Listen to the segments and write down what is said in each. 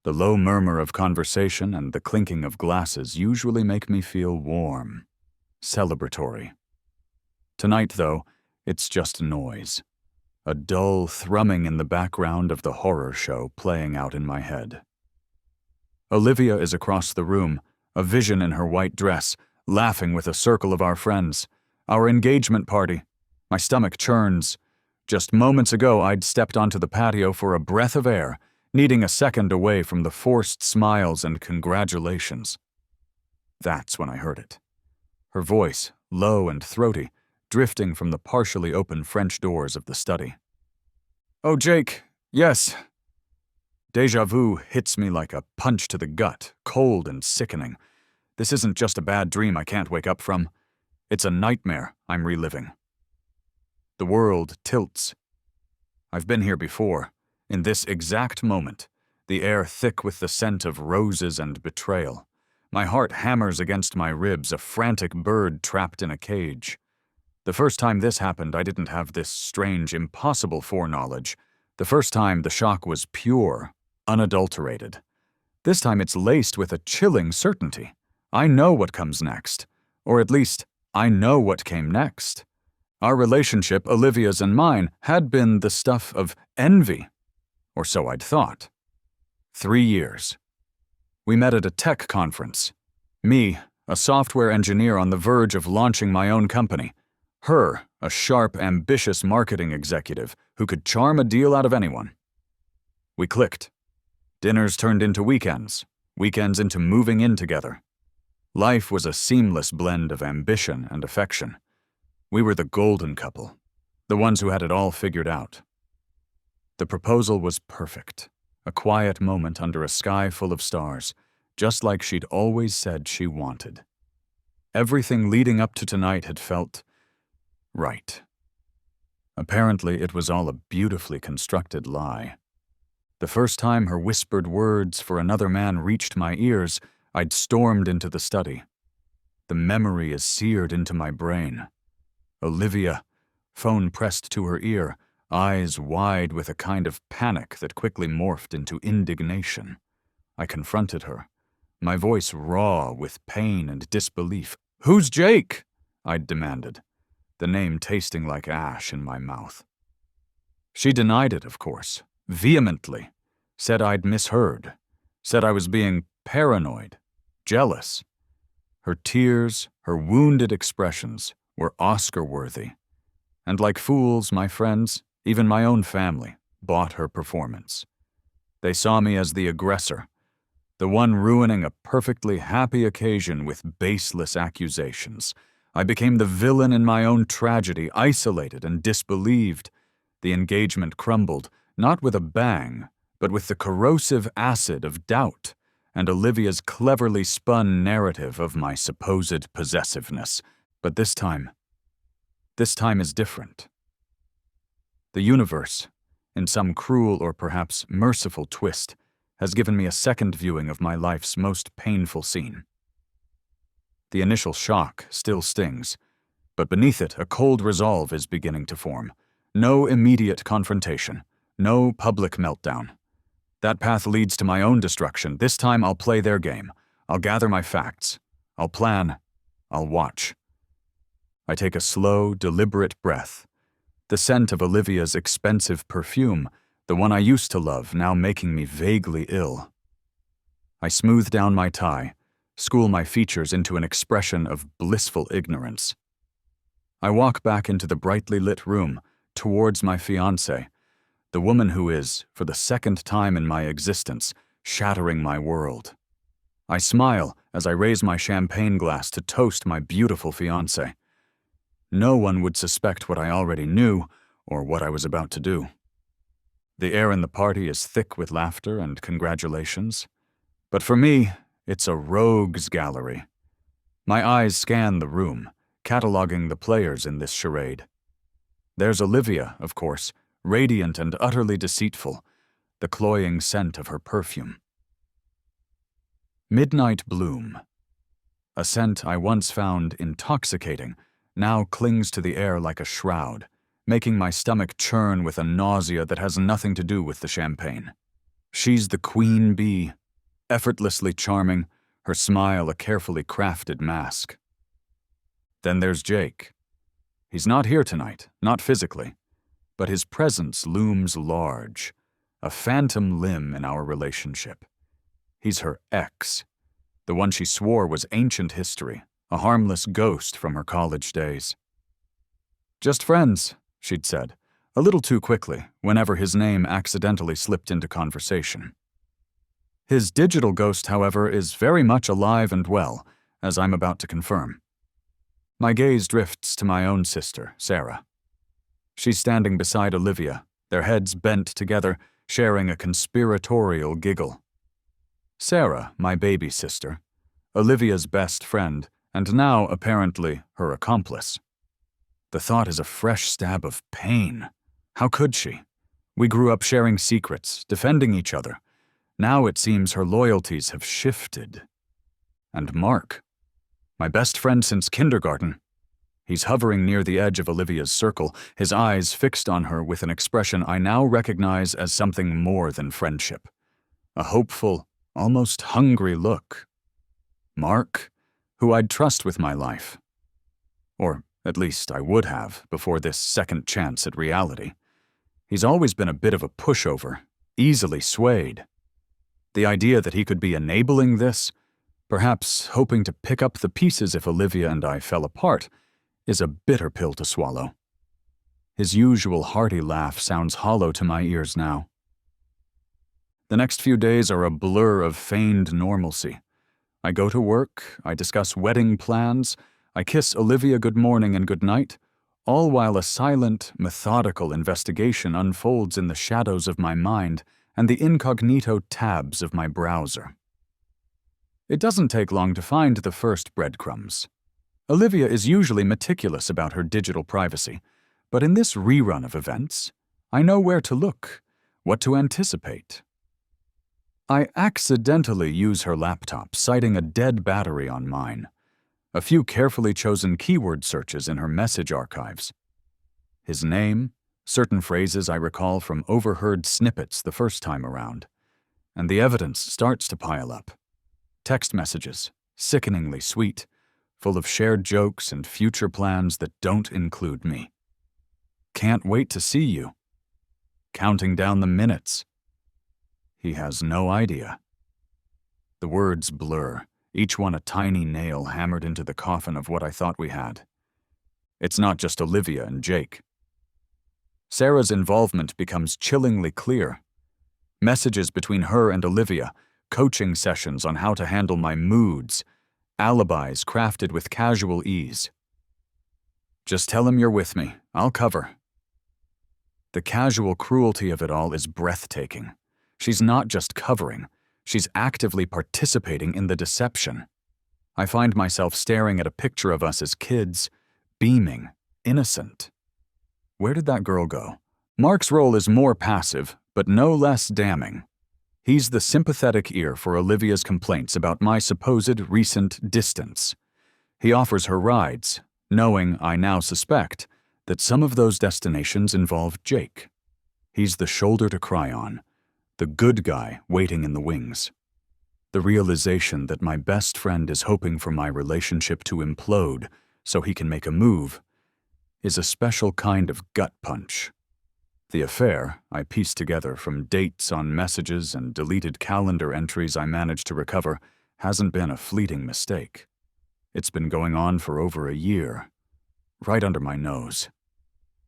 The low murmur of conversation and the clinking of glasses usually make me feel warm, celebratory. Tonight, though, it's just noise. A dull thrumming in the background of the horror show playing out in my head. Olivia is across the room, a vision in her white dress, laughing with a circle of our friends. Our engagement party. My stomach churns. Just moments ago, I'd stepped onto the patio for a breath of air, needing a second away from the forced smiles and congratulations. That's when I heard it. Her voice, low and throaty, drifting from the partially open French doors of the study. "Oh, Jake, yes." Déjà vu hits me like a punch to the gut, cold and sickening. This isn't just a bad dream I can't wake up from. It's a nightmare I'm reliving. The world tilts. I've been here before, in this exact moment, the air thick with the scent of roses and betrayal. My heart hammers against my ribs, a frantic bird trapped in a cage. The first time this happened, I didn't have this strange, impossible foreknowledge. The first time, the shock was pure, unadulterated. This time, it's laced with a chilling certainty. I know what comes next. Or at least, I know what came next. Our relationship, Olivia's and mine, had been the stuff of envy. Or so I'd thought. 3 years. We met at a tech conference. Me, a software engineer on the verge of launching my own company. Her, a sharp, ambitious marketing executive who could charm a deal out of anyone. We clicked. Dinners turned into weekends, weekends into moving in together. Life was a seamless blend of ambition and affection. We were the golden couple, the ones who had it all figured out. The proposal was perfect, a quiet moment under a sky full of stars, just like she'd always said she wanted. Everything leading up to tonight had felt right. Apparently, it was all a beautifully constructed lie. The first time her whispered words for another man reached my ears, I'd stormed into the study. The memory is seared into my brain. Olivia, phone pressed to her ear, eyes wide with a kind of panic that quickly morphed into indignation. I confronted her, my voice raw with pain and disbelief. "Who's Jake?" I'd demanded, the name tasting like ash in my mouth. She denied it, of course, vehemently, said I'd misheard, said I was being paranoid, jealous. Her tears, her wounded expressions, were Oscar-worthy. And like fools, my friends, even my own family, bought her performance. They saw me as the aggressor, the one ruining a perfectly happy occasion with baseless accusations. I became the villain in my own tragedy, isolated and disbelieved. The engagement crumbled, not with a bang, but with the corrosive acid of doubt and Olivia's cleverly spun narrative of my supposed possessiveness. But this time is different. The universe, in some cruel or perhaps merciful twist, has given me a second viewing of my life's most painful scene. The initial shock still stings, but beneath it a cold resolve is beginning to form. No immediate confrontation, no public meltdown. That path leads to my own destruction. This time I'll play their game. I'll gather my facts. I'll plan. I'll watch. I take a slow, deliberate breath. The scent of Olivia's expensive perfume, the one I used to love, now making me vaguely ill. I smooth down my tie, school my features into an expression of blissful ignorance. I walk back into the brightly lit room, towards my fiancée, the woman who is, for the second time in my existence, shattering my world. I smile as I raise my champagne glass to toast my beautiful fiancée. No one would suspect what I already knew or what I was about to do. The air in the party is thick with laughter and congratulations. But for me, it's a rogues gallery. My eyes scan the room, cataloging the players in this charade. There's Olivia, of course, radiant and utterly deceitful, the cloying scent of her perfume. Midnight bloom. A scent I once found intoxicating now clings to the air like a shroud, making my stomach churn with a nausea that has nothing to do with the champagne. She's the queen bee, effortlessly charming, her smile a carefully crafted mask. Then there's Jake. He's not here tonight, not physically, but his presence looms large, a phantom limb in our relationship. He's her ex, the one she swore was ancient history, a harmless ghost from her college days. Just friends, she'd said, a little too quickly, whenever his name accidentally slipped into conversation. His digital ghost, however, is very much alive and well, as I'm about to confirm. My gaze drifts to my own sister, Sarah. She's standing beside Olivia, their heads bent together, sharing a conspiratorial giggle. Sarah, my baby sister, Olivia's best friend, and now, apparently, her accomplice. The thought is a fresh stab of pain. How could she? We grew up sharing secrets, defending each other. Now it seems her loyalties have shifted. And Mark, my best friend since kindergarten. He's hovering near the edge of Olivia's circle, his eyes fixed on her with an expression I now recognize as something more than friendship. A hopeful, almost hungry look. Mark, who I'd trust with my life. Or at least I would have before this second chance at reality. He's always been a bit of a pushover, easily swayed. The idea that he could be enabling this, perhaps hoping to pick up the pieces if Olivia and I fell apart, is a bitter pill to swallow. His usual hearty laugh sounds hollow to my ears now. The next few days are a blur of feigned normalcy. I go to work, I discuss wedding plans, I kiss Olivia good morning and good night, all while a silent, methodical investigation unfolds in the shadows of my mind and the incognito tabs of my browser. It doesn't take long to find the first breadcrumbs. Olivia is usually meticulous about her digital privacy, but in this rerun of events, I know where to look, what to anticipate. I accidentally use her laptop, citing a dead battery on mine. A few carefully chosen keyword searches in her message archives. His name, certain phrases I recall from overheard snippets the first time around, and the evidence starts to pile up. Text messages, sickeningly sweet, full of shared jokes and future plans that don't include me. Can't wait to see you. Counting down the minutes. He has no idea. The words blur, each one a tiny nail hammered into the coffin of what I thought we had. It's not just Olivia and Jake. Sarah's involvement becomes chillingly clear. Messages between her and Olivia, coaching sessions on how to handle my moods, alibis crafted with casual ease. Just tell him you're with me. I'll cover. The casual cruelty of it all is breathtaking. She's not just covering. She's actively participating in the deception. I find myself staring at a picture of us as kids, beaming, innocent. Where did that girl go? Mark's role is more passive, but no less damning. He's the sympathetic ear for Olivia's complaints about my supposed recent distance. He offers her rides, knowing, I now suspect, that some of those destinations involve Jake. He's the shoulder to cry on, the good guy waiting in the wings. The realization that my best friend is hoping for my relationship to implode so he can make a move is a special kind of gut punch. The affair, I pieced together from dates on messages and deleted calendar entries I managed to recover, hasn't been a fleeting mistake. It's been going on for over a year, right under my nose.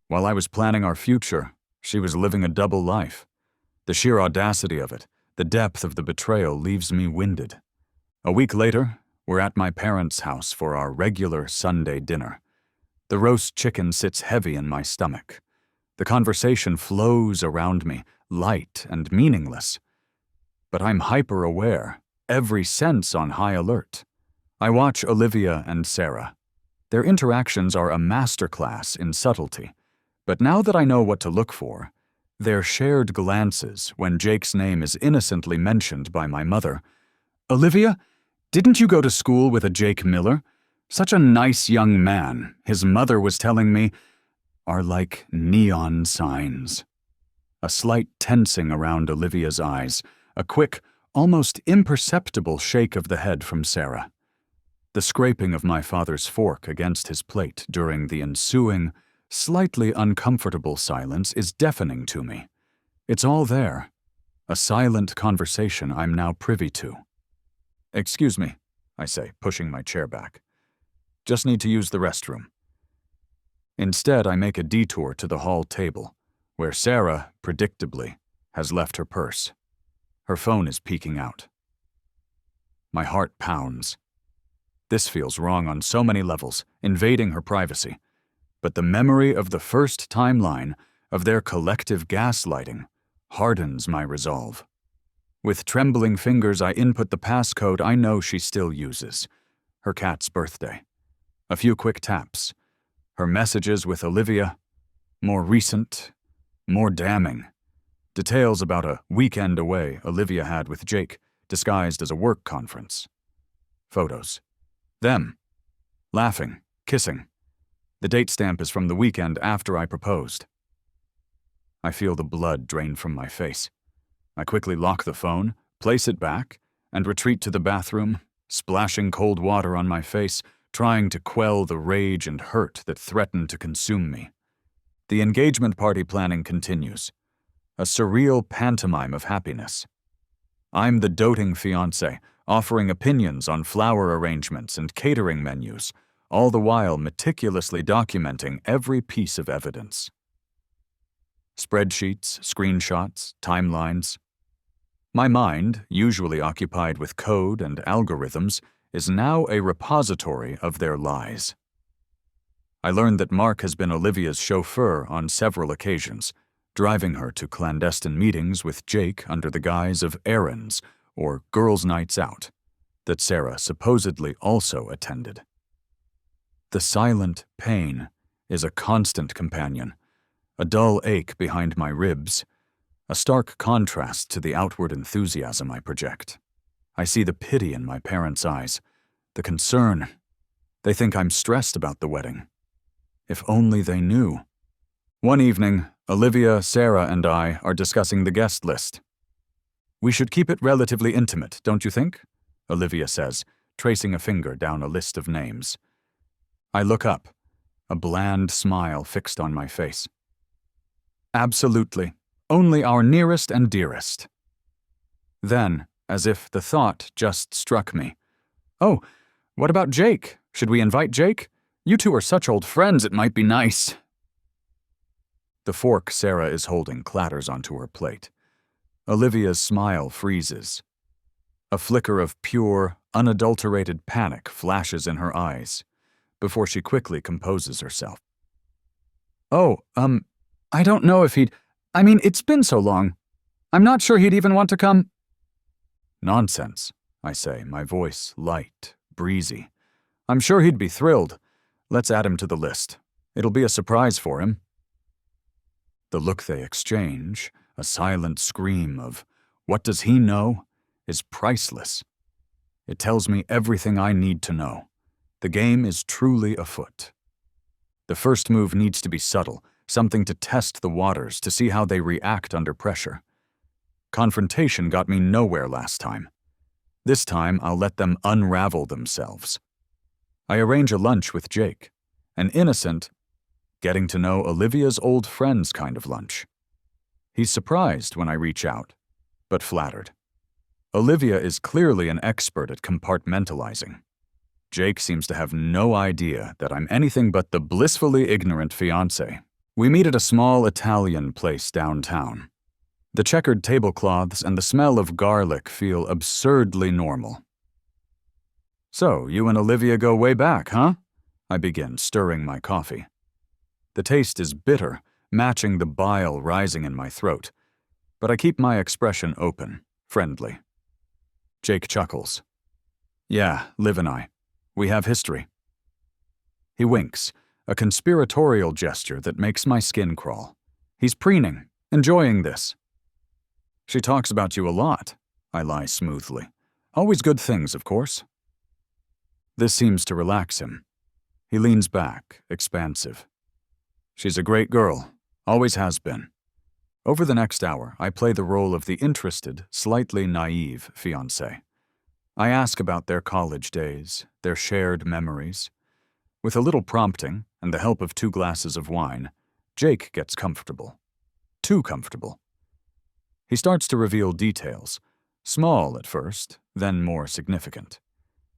While I was planning our future, she was living a double life. The sheer audacity of it, the depth of the betrayal leaves me winded. A week later, we're at my parents' house for our regular Sunday dinner. The roast chicken sits heavy in my stomach. The conversation flows around me, light and meaningless. But I'm hyper-aware, every sense on high alert. I watch Olivia and Sarah. Their interactions are a masterclass in subtlety. But now that I know what to look for, their shared glances when Jake's name is innocently mentioned by my mother. Olivia, didn't you go to school with a Jake Miller? Such a nice young man, his mother was telling me, are like neon signs. a slight tensing around Olivia's eyes, a quick, almost imperceptible shake of the head from Sarah. The scraping of my father's fork against his plate during the ensuing, slightly uncomfortable silence is deafening to me. It's all there. A silent conversation I'm now privy to. "Excuse me," I say, pushing my chair back. "Just need to use the restroom." Instead, I make a detour to the hall table, where Sarah, predictably, has left her purse. Her phone is peeking out. My heart pounds. This feels wrong on so many levels, invading her privacy. But the memory of the first timeline of their collective gaslighting hardens my resolve. With trembling fingers, I input the passcode I know she still uses. Her cat's birthday. A few quick taps. Her messages with Olivia. More recent. More damning. Details about a weekend away Olivia had with Jake, disguised as a work conference. Photos. Them. Laughing. Kissing. The date stamp is from the weekend after I proposed. I feel the blood drain from my face. I quickly lock the phone, place it back, and retreat to the bathroom, splashing cold water on my face, trying to quell the rage and hurt that threaten to consume me. The engagement party planning continues. A surreal pantomime of happiness. I'm the doting fiancé, offering opinions on flower arrangements and catering menus, all the while meticulously documenting every piece of evidence. Spreadsheets, screenshots, timelines. My mind, usually occupied with code and algorithms, is now a repository of their lies. I learned that Mark has been Olivia's chauffeur on several occasions, driving her to clandestine meetings with Jake under the guise of errands or girls' nights out, that Sarah supposedly also attended. The silent pain is a constant companion, a dull ache behind my ribs, a stark contrast to the outward enthusiasm I project. I see the pity in my parents' eyes, the concern. They think I'm stressed about the wedding. If only they knew. One evening, Olivia, Sarah, and I are discussing the guest list. "We should keep it relatively intimate, don't you think?" Olivia says, tracing a finger down a list of names. I look up, a bland smile fixed on my face. "Absolutely. Only our nearest and dearest." Then, as if the thought just struck me, "Oh, what about Jake? Should we invite Jake? You two are such old friends, it might be nice." The fork Sarah is holding clatters onto her plate. Olivia's smile freezes. A flicker of pure, unadulterated panic flashes in her eyes, before she quickly composes herself. "Oh, I don't know if it's been so long. I'm not sure he'd even want to come." "Nonsense," I say, my voice light, breezy. "I'm sure he'd be thrilled. Let's add him to the list. It'll be a surprise for him." The look they exchange, a silent scream of, "What does he know?" is priceless. It tells me everything I need to know. The game is truly afoot. The first move needs to be subtle, something to test the waters to see how they react under pressure. Confrontation got me nowhere last time. This time, I'll let them unravel themselves. I arrange a lunch with Jake, an innocent, getting to know Olivia's old friends kind of lunch. He's surprised when I reach out, but flattered. Olivia is clearly an expert at compartmentalizing. Jake seems to have no idea that I'm anything but the blissfully ignorant fiancé. We meet at a small Italian place downtown. The checkered tablecloths and the smell of garlic feel absurdly normal. "So, you and Olivia go way back, huh?" I begin, stirring my coffee. The taste is bitter, matching the bile rising in my throat, but I keep my expression open, friendly. Jake chuckles. "Yeah, Liv and I. We have history." He winks, a conspiratorial gesture that makes my skin crawl. He's preening, enjoying this. "She talks about you a lot," I lie smoothly. "Always good things, of course." This seems to relax him. He leans back, expansive. "She's a great girl, always has been. Over the next hour, I play the role of the interested, slightly naive fiancé. I ask about their college days, their shared memories. With a little prompting and the help of 2 glasses of wine, Jake gets comfortable. Too comfortable. He starts to reveal details, small at first, then more significant.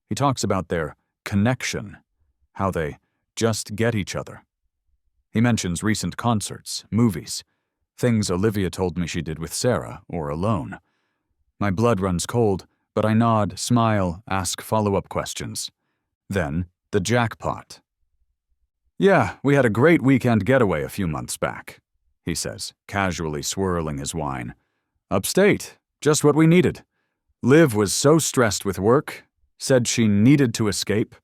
He talks about their connection, how they just get each other. He mentions recent concerts, movies, things Olivia told me she did with Sarah or alone. My blood runs cold, but I nod, smile, ask follow-up questions. Then, the jackpot. "Yeah, we had a great weekend getaway a few months back," he says, casually swirling his wine. "Upstate, just what we needed. Liv was so stressed with work, said she needed to escape.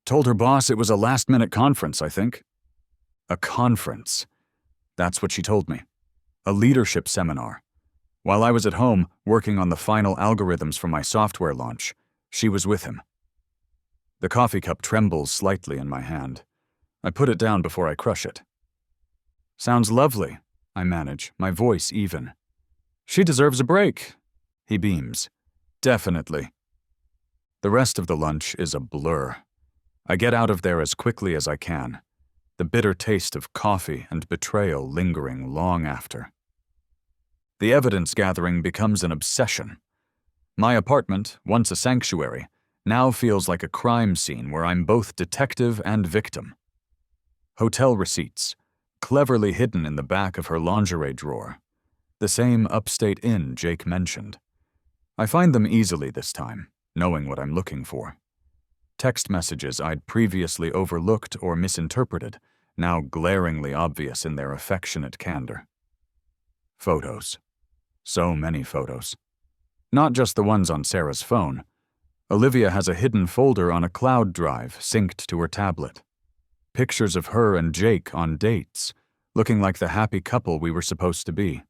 Told her boss it was a last-minute conference, I think." A conference. That's what she told me. A leadership seminar. While I was at home, working on the final algorithms for my software launch, she was with him. The coffee cup trembles slightly in my hand. I put it down before I crush it. "Sounds lovely," I manage, my voice even. "She deserves a break," he beams. "Definitely." The rest of the lunch is a blur. I get out of there as quickly as I can, the bitter taste of coffee and betrayal lingering long after. The evidence gathering becomes an obsession. My apartment, once a sanctuary, now feels like a crime scene where I'm both detective and victim. Hotel receipts, cleverly hidden in the back of her lingerie drawer. The same upstate inn Jake mentioned. I find them easily this time, knowing what I'm looking for. Text messages I'd previously overlooked or misinterpreted, now glaringly obvious in their affectionate candor. Photos. So many photos. Not just the ones on Sarah's phone. Olivia has a hidden folder on a cloud drive synced to her tablet. Pictures of her and Jake on dates, looking like the happy couple we were supposed to be.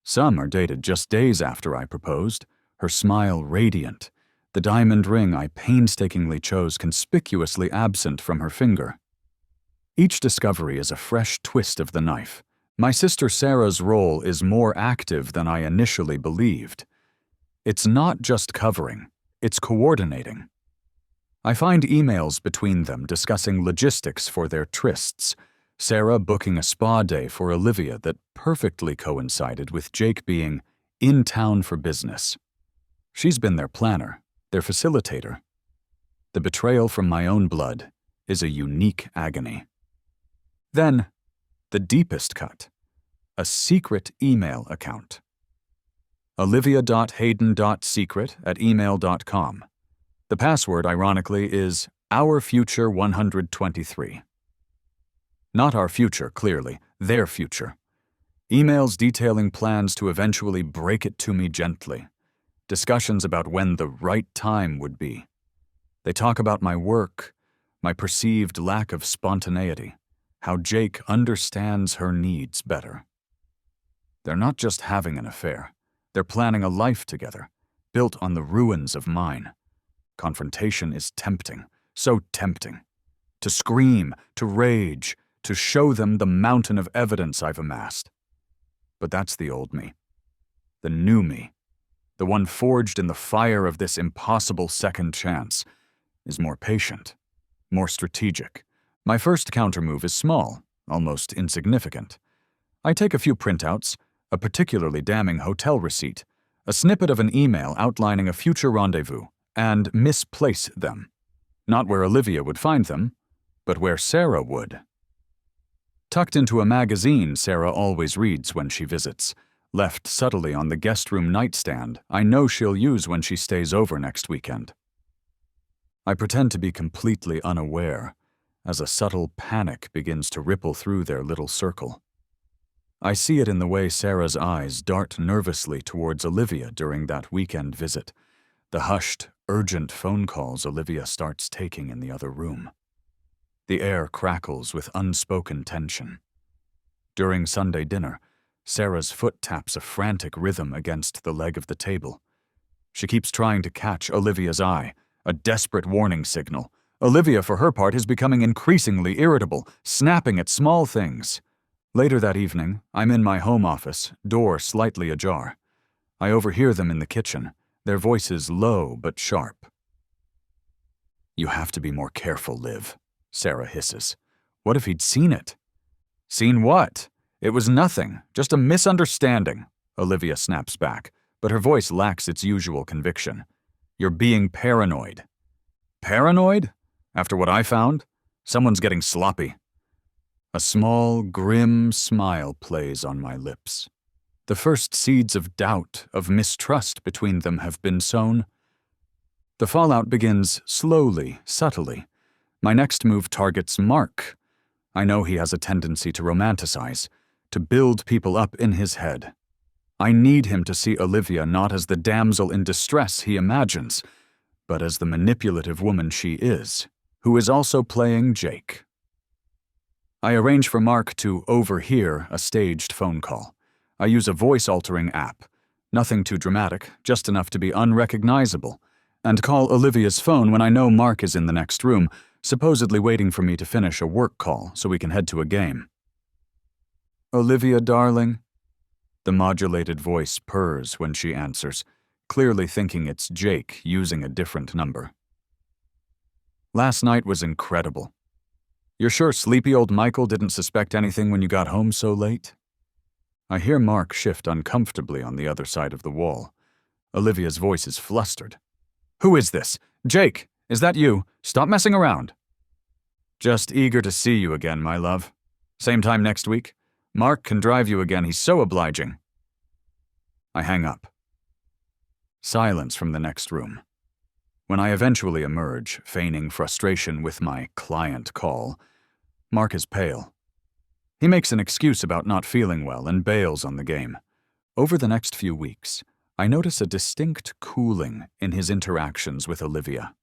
Some are dated just days after I proposed, her smile radiant, the diamond ring I painstakingly chose conspicuously absent from her finger. Each discovery is a fresh twist of the knife. My sister Sarah's role is more active than I initially believed. It's not just covering, it's coordinating. I find emails between them discussing logistics for their trysts, Sarah booking a spa day for Olivia that perfectly coincided with Jake being in town for business. She's been their planner, their facilitator. The betrayal from my own blood is a unique agony. Then, the deepest cut, a secret email account. olivia.hayden.secret@email.com. The password, ironically, is OurFuture123. Not our future, clearly, their future. Emails detailing plans to eventually break it to me gently. Discussions about when the right time would be. They talk about my work, my perceived lack of spontaneity, how Jake understands her needs better. They're not just having an affair. They're planning a life together, built on the ruins of mine. Confrontation is tempting, so tempting. To scream, to rage, to show them the mountain of evidence I've amassed. But that's the old me. The new me, the one forged in the fire of this impossible second chance, is more patient, more strategic. My first countermove is small, almost insignificant. I take a few printouts, a particularly damning hotel receipt, a snippet of an email outlining a future rendezvous, and misplace them. Not where Olivia would find them, but where Sarah would. Tucked into a magazine Sarah always reads when she visits, left subtly on the guest room nightstand I know she'll use when she stays over next weekend. I pretend to be completely unaware, as a subtle panic begins to ripple through their little circle. I see it in the way Sarah's eyes dart nervously towards Olivia during that weekend visit, the hushed, urgent phone calls Olivia starts taking in the other room. The air crackles with unspoken tension. During Sunday dinner, Sarah's foot taps a frantic rhythm against the leg of the table. She keeps trying to catch Olivia's eye, a desperate warning signal. Olivia, for her part, is becoming increasingly irritable, snapping at small things. Later that evening, I'm in my home office, door slightly ajar. I overhear them in the kitchen, their voices low but sharp. "You have to be more careful, Liv," Sarah hisses. "What if he'd seen it?" "Seen what? It was nothing, just a misunderstanding," Olivia snaps back, but her voice lacks its usual conviction. "You're being paranoid." "Paranoid? After what I found? Someone's getting sloppy." A small, grim smile plays on my lips. The first seeds of doubt, of mistrust between them have been sown. The fallout begins slowly, subtly. My next move targets Mark. I know he has a tendency to romanticize, to build people up in his head. I need him to see Olivia not as the damsel in distress he imagines, but as the manipulative woman she is, who is also playing Jake. I arrange for Mark to overhear a staged phone call. I use a voice-altering app. Nothing too dramatic, just enough to be unrecognizable, and call Olivia's phone when I know Mark is in the next room, supposedly waiting for me to finish a work call so we can head to a game. "Olivia, darling?" The modulated voice purrs when she answers, clearly thinking it's Jake using a different number. "Last night was incredible. You're sure sleepy old Michael didn't suspect anything when you got home so late?" I hear Mark shift uncomfortably on the other side of the wall. Olivia's voice is flustered. "Who is this? Jake, is that you? Stop messing around." "Just eager to see you again, my love. Same time next week? Mark can drive you again, he's so obliging." I hang up. Silence from the next room. When I eventually emerge, feigning frustration with my client call, Mark is pale. He makes an excuse about not feeling well and bails on the game. Over the next few weeks, I notice a distinct cooling in his interactions with Olivia.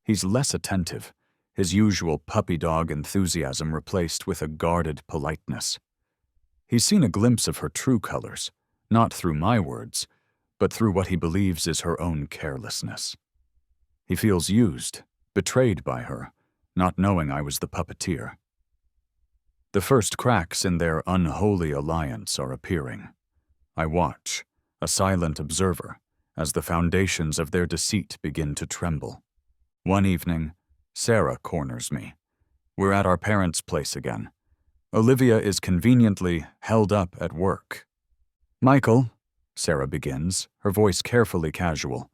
He's less attentive, his usual puppy dog enthusiasm replaced with a guarded politeness. He's seen a glimpse of her true colors, not through my words, but through what he believes is her own carelessness. He feels used, betrayed by her, not knowing I was the puppeteer. The first cracks in their unholy alliance are appearing. I watch, a silent observer, as the foundations of their deceit begin to tremble. One evening, Sarah corners me. We're at our parents' place again. Olivia is conveniently held up at work. "Michael," Sarah begins, her voice carefully casual,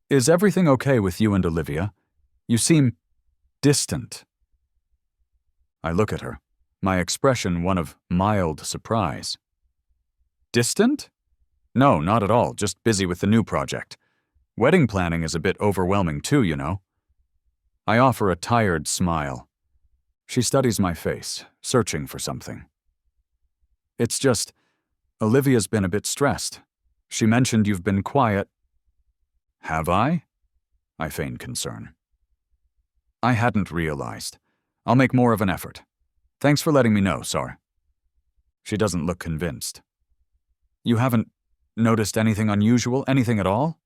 "is everything okay with you and Olivia? You seem distant." I look at her, my expression one of mild surprise. "Distant? No, not at all, just busy with the new project. Wedding planning is a bit overwhelming too, you know." I offer a tired smile. She studies my face, searching for something. "It's just, Olivia's been a bit stressed. She mentioned you've been quiet." "Have I?" I feign concern. "I hadn't realized. I'll make more of an effort. Thanks for letting me know, Sar." She doesn't look convinced. "You haven't noticed anything unusual, anything at all?"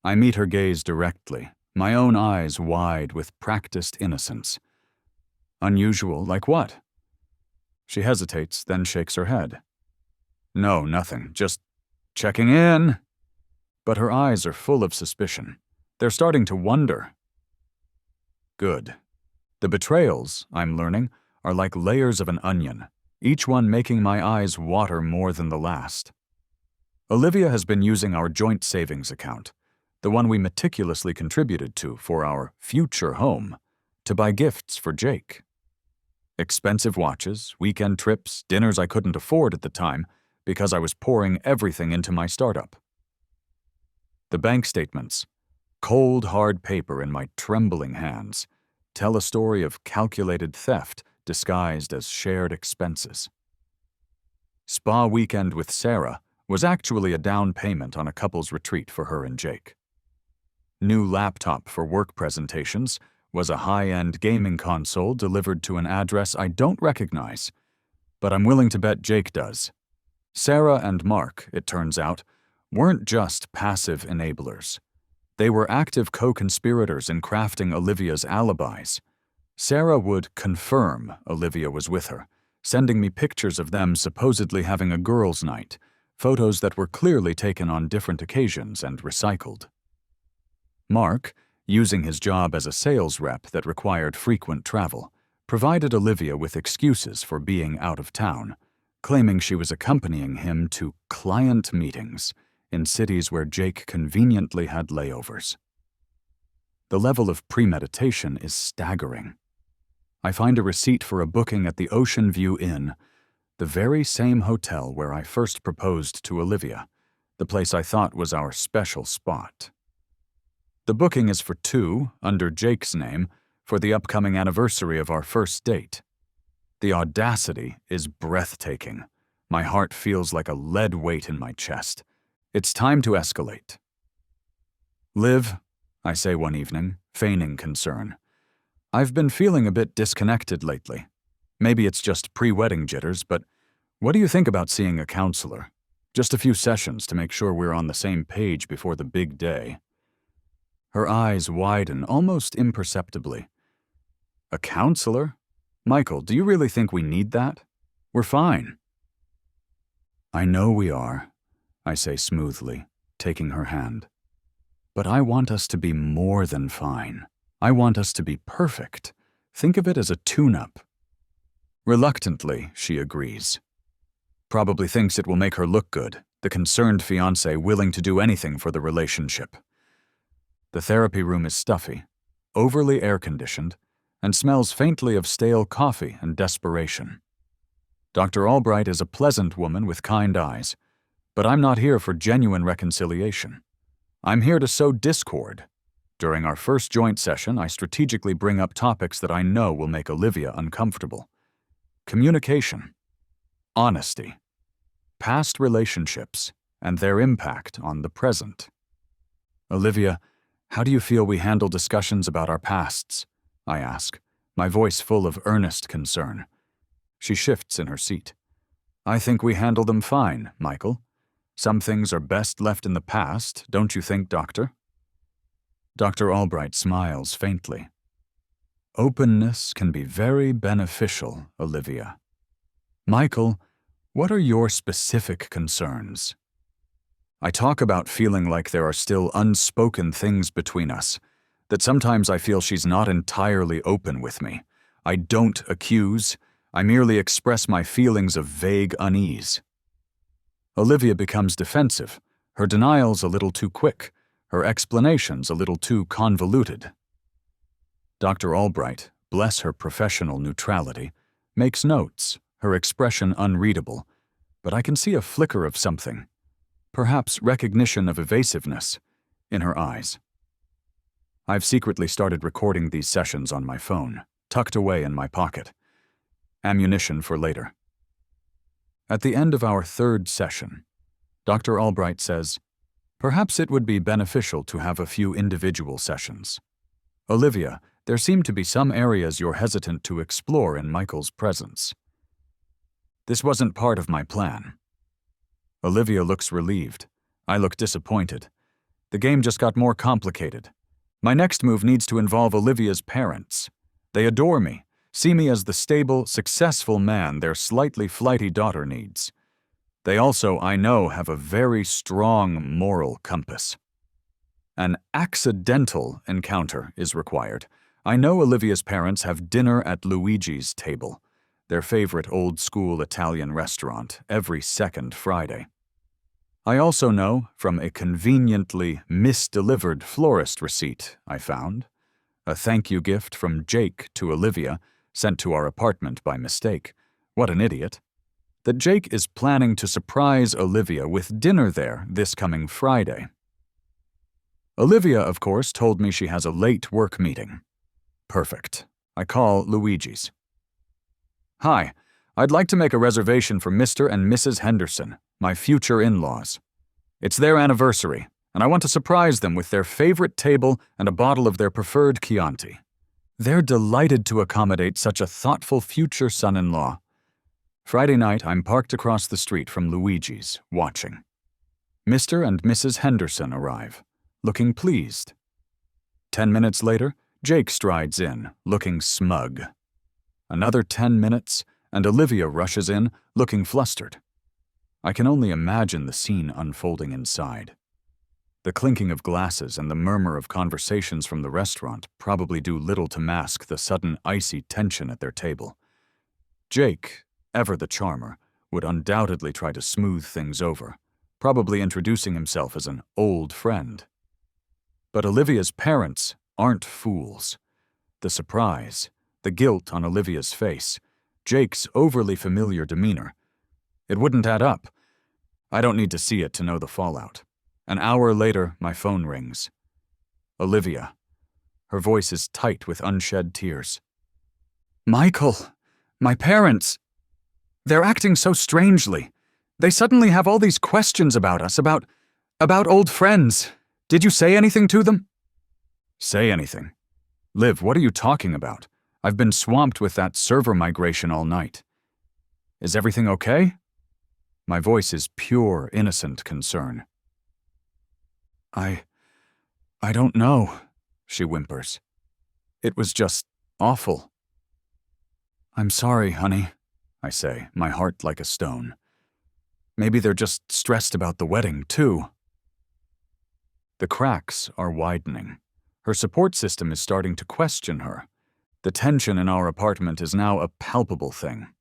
I meet her gaze directly, my own eyes wide with practiced innocence. "Unusual, like what?" She hesitates, then shakes her head. "No, nothing, just checking in." But her eyes are full of suspicion. They're starting to wonder. Good. The betrayals, I'm learning, are like layers of an onion, each one making my eyes water more than the last. Olivia has been using our joint savings account, the one we meticulously contributed to for our future home, to buy gifts for Jake. Expensive watches, weekend trips, dinners I couldn't afford at the time because I was pouring everything into my startup. The bank statements, cold, hard paper in my trembling hands, tell a story of calculated theft disguised as shared expenses. Spa weekend with Sarah was actually a down payment on a couple's retreat for her and Jake. New laptop for work presentations was a high-end gaming console delivered to an address I don't recognize, but I'm willing to bet Jake does. Sarah and Mark, it turns out, weren't just passive enablers. They were active co-conspirators in crafting Olivia's alibis. Sarah would confirm Olivia was with her, sending me pictures of them supposedly having a girls' night, photos that were clearly taken on different occasions and recycled. Mark, using his job as a sales rep that required frequent travel, provided Olivia with excuses for being out of town, claiming she was accompanying him to client meetings in cities where Jake conveniently had layovers. The level of premeditation is staggering. I find a receipt for a booking at the Ocean View Inn, the very same hotel where I first proposed to Olivia, the place I thought was our special spot. The booking is for two, under Jake's name, for the upcoming anniversary of our first date. The audacity is breathtaking. My heart feels like a lead weight in my chest. It's time to escalate. "Liv," I say one evening, feigning concern, "I've been feeling a bit disconnected lately. Maybe it's just pre-wedding jitters, but what do you think about seeing a counselor? Just a few sessions to make sure we're on the same page before the big day." Her eyes widen almost imperceptibly. "A counselor? Michael, do you really think we need that? We're fine." "I know we are," I say smoothly, taking her hand. "But I want us to be more than fine. I want us to be perfect. Think of it as a tune-up." Reluctantly, she agrees. Probably thinks it will make her look good, the concerned fiancé willing to do anything for the relationship. The therapy room is stuffy, overly air-conditioned, and smells faintly of stale coffee and desperation. Dr. Albright is a pleasant woman with kind eyes, but I'm not here for genuine reconciliation. I'm here to sow discord. During our first joint session, I strategically bring up topics that I know will make Olivia uncomfortable. Communication, honesty, past relationships, and their impact on the present. "Olivia, how do you feel we handle discussions about our pasts?" I ask, my voice full of earnest concern. She shifts in her seat. "I think we handle them fine, Michael. Some things are best left in the past, don't you think, Doctor?" Dr. Albright smiles faintly. "Openness can be very beneficial, Olivia. Michael, what are your specific concerns?" I talk about feeling like there are still unspoken things between us, that sometimes I feel she's not entirely open with me. I don't accuse, I merely express my feelings of vague unease. Olivia becomes defensive, her denials a little too quick, her explanations a little too convoluted. Dr. Albright, bless her professional neutrality, makes notes, her expression unreadable, but I can see a flicker of something, perhaps recognition of evasiveness, in her eyes. I've secretly started recording these sessions on my phone, tucked away in my pocket. Ammunition for later. At the end of our third session, Dr. Albright says, "Perhaps it would be beneficial to have a few individual sessions. Olivia, there seem to be some areas you're hesitant to explore in Michael's presence." This wasn't part of my plan. Olivia looks relieved. I look disappointed. The game just got more complicated. My next move needs to involve Olivia's parents. They adore me, see me as the stable, successful man their slightly flighty daughter needs. They also, I know, have a very strong moral compass. An accidental encounter is required. I know Olivia's parents have dinner at Luigi's table, their favorite old-school Italian restaurant, every second Friday. I also know, from a conveniently misdelivered florist receipt I found, a thank-you gift from Jake to Olivia, sent to our apartment by mistake, what an idiot, that Jake is planning to surprise Olivia with dinner there this coming Friday. Olivia, of course, told me she has a late work meeting. Perfect. I call Luigi's. "Hi, I'd like to make a reservation for Mr. and Mrs. Henderson, my future in-laws. It's their anniversary, and I want to surprise them with their favorite table and a bottle of their preferred Chianti. They're delighted to accommodate such a thoughtful future son-in-law." Friday night, I'm parked across the street from Luigi's, watching. Mr. and Mrs. Henderson arrive, looking pleased. 10 minutes later, Jake strides in, looking smug. Another 10 minutes, and Olivia rushes in, looking flustered. I can only imagine the scene unfolding inside. The clinking of glasses and the murmur of conversations from the restaurant probably do little to mask the sudden icy tension at their table. Jake, ever the charmer, would undoubtedly try to smooth things over, probably introducing himself as an old friend. But Olivia's parents aren't fools. The surprise, the guilt on Olivia's face, Jake's overly familiar demeanor. It wouldn't add up. I don't need to see it to know the fallout. An hour later, my phone rings. Olivia. Her voice is tight with unshed tears. "Michael, my parents. They're acting so strangely. They suddenly have all these questions about us, about old friends. Did you say anything to them?" "Say anything? Liv, what are you talking about? I've been swamped with that server migration all night. Is everything okay?" My voice is pure, innocent concern. I don't know," she whimpers. "It was just awful." "I'm sorry, honey," I say, my heart like a stone. "Maybe they're just stressed about the wedding, too." The cracks are widening. Her support system is starting to question her. The tension in our apartment is now a palpable thing.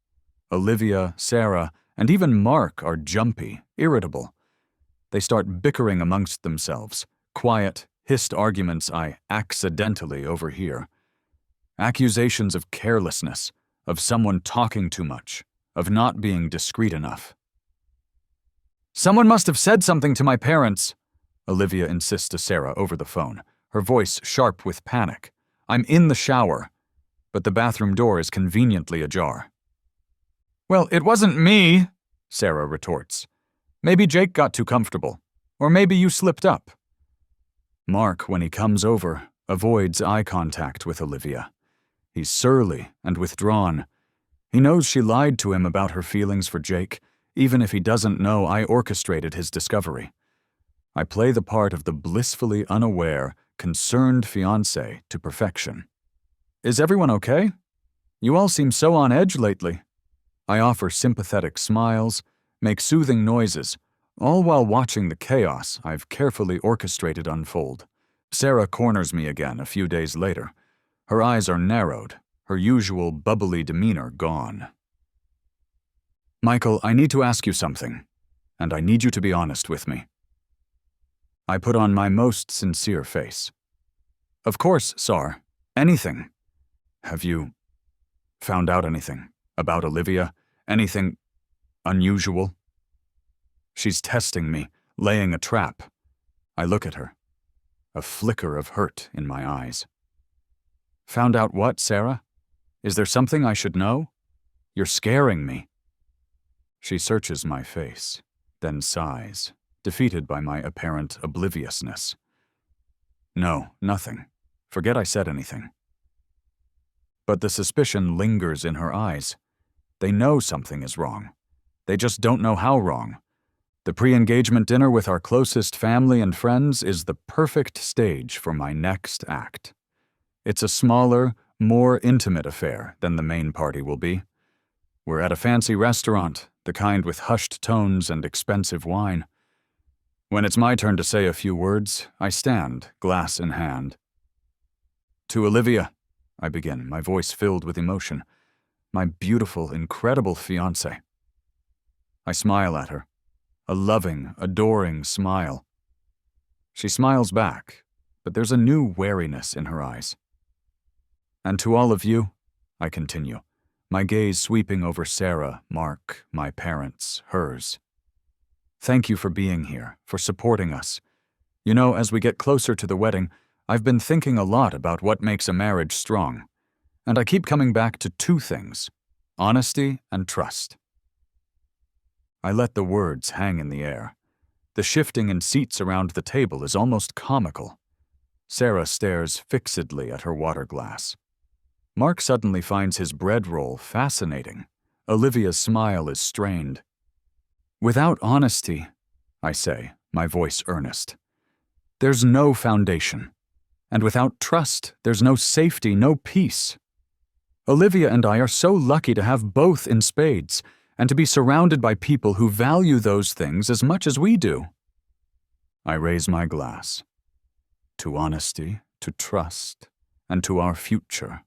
Olivia, Sarah, and even Mark are jumpy, irritable. They start bickering amongst themselves, quiet, hissed arguments I accidentally overhear. Accusations of carelessness, of someone talking too much, of not being discreet enough. "Someone must have said something to my parents," Olivia insists to Sarah over the phone, her voice sharp with panic. I'm in the shower, but the bathroom door is conveniently ajar. "Well, it wasn't me," Sarah retorts. "Maybe Jake got too comfortable, or maybe you slipped up." Mark, when he comes over, avoids eye contact with Olivia. He's surly and withdrawn. He knows she lied to him about her feelings for Jake, even if he doesn't know I orchestrated his discovery. I play the part of the blissfully unaware, concerned fiancé to perfection. "Is everyone okay? You all seem so on edge lately." I offer sympathetic smiles, make soothing noises, all while watching the chaos I've carefully orchestrated unfold. Sarah corners me again a few days later. Her eyes are narrowed, her usual bubbly demeanor gone. "Michael, I need to ask you something, and I need you to be honest with me." I put on my most sincere face. "Of course, Sar. Anything. Have you found out anything about Olivia? Anything unusual?" She's testing me, laying a trap. I look at her. A flicker of hurt in my eyes. "Found out what, Sarah? Is there something I should know? You're scaring me." She searches my face, then sighs, defeated by my apparent obliviousness. "No, nothing. Forget I said anything." But the suspicion lingers in her eyes. They know something is wrong. They just don't know how wrong. The pre-engagement dinner with our closest family and friends is the perfect stage for my next act. It's a smaller, more intimate affair than the main party will be. We're at a fancy restaurant, the kind with hushed tones and expensive wine. When it's my turn to say a few words, I stand, glass in hand. "To Olivia," I begin, my voice filled with emotion. "My beautiful, incredible fiancé." I smile at her. A loving, adoring smile. She smiles back, but there's a new wariness in her eyes. "And to all of you," I continue, my gaze sweeping over Sarah, Mark, my parents, hers. "Thank you for being here, for supporting us. You know, as we get closer to the wedding, I've been thinking a lot about what makes a marriage strong, and I keep coming back to two things: honesty and trust." I let the words hang in the air. The shifting in seats around the table is almost comical. Sarah stares fixedly at her water glass. Mark suddenly finds his bread roll fascinating. Olivia's smile is strained. "Without honesty," I say, my voice earnest, "there's no foundation. And without trust, there's no safety, no peace." Olivia and I are so lucky to have both in spades, and to be surrounded by people who value those things as much as we do. I raise my glass. To honesty, to trust, and to our future.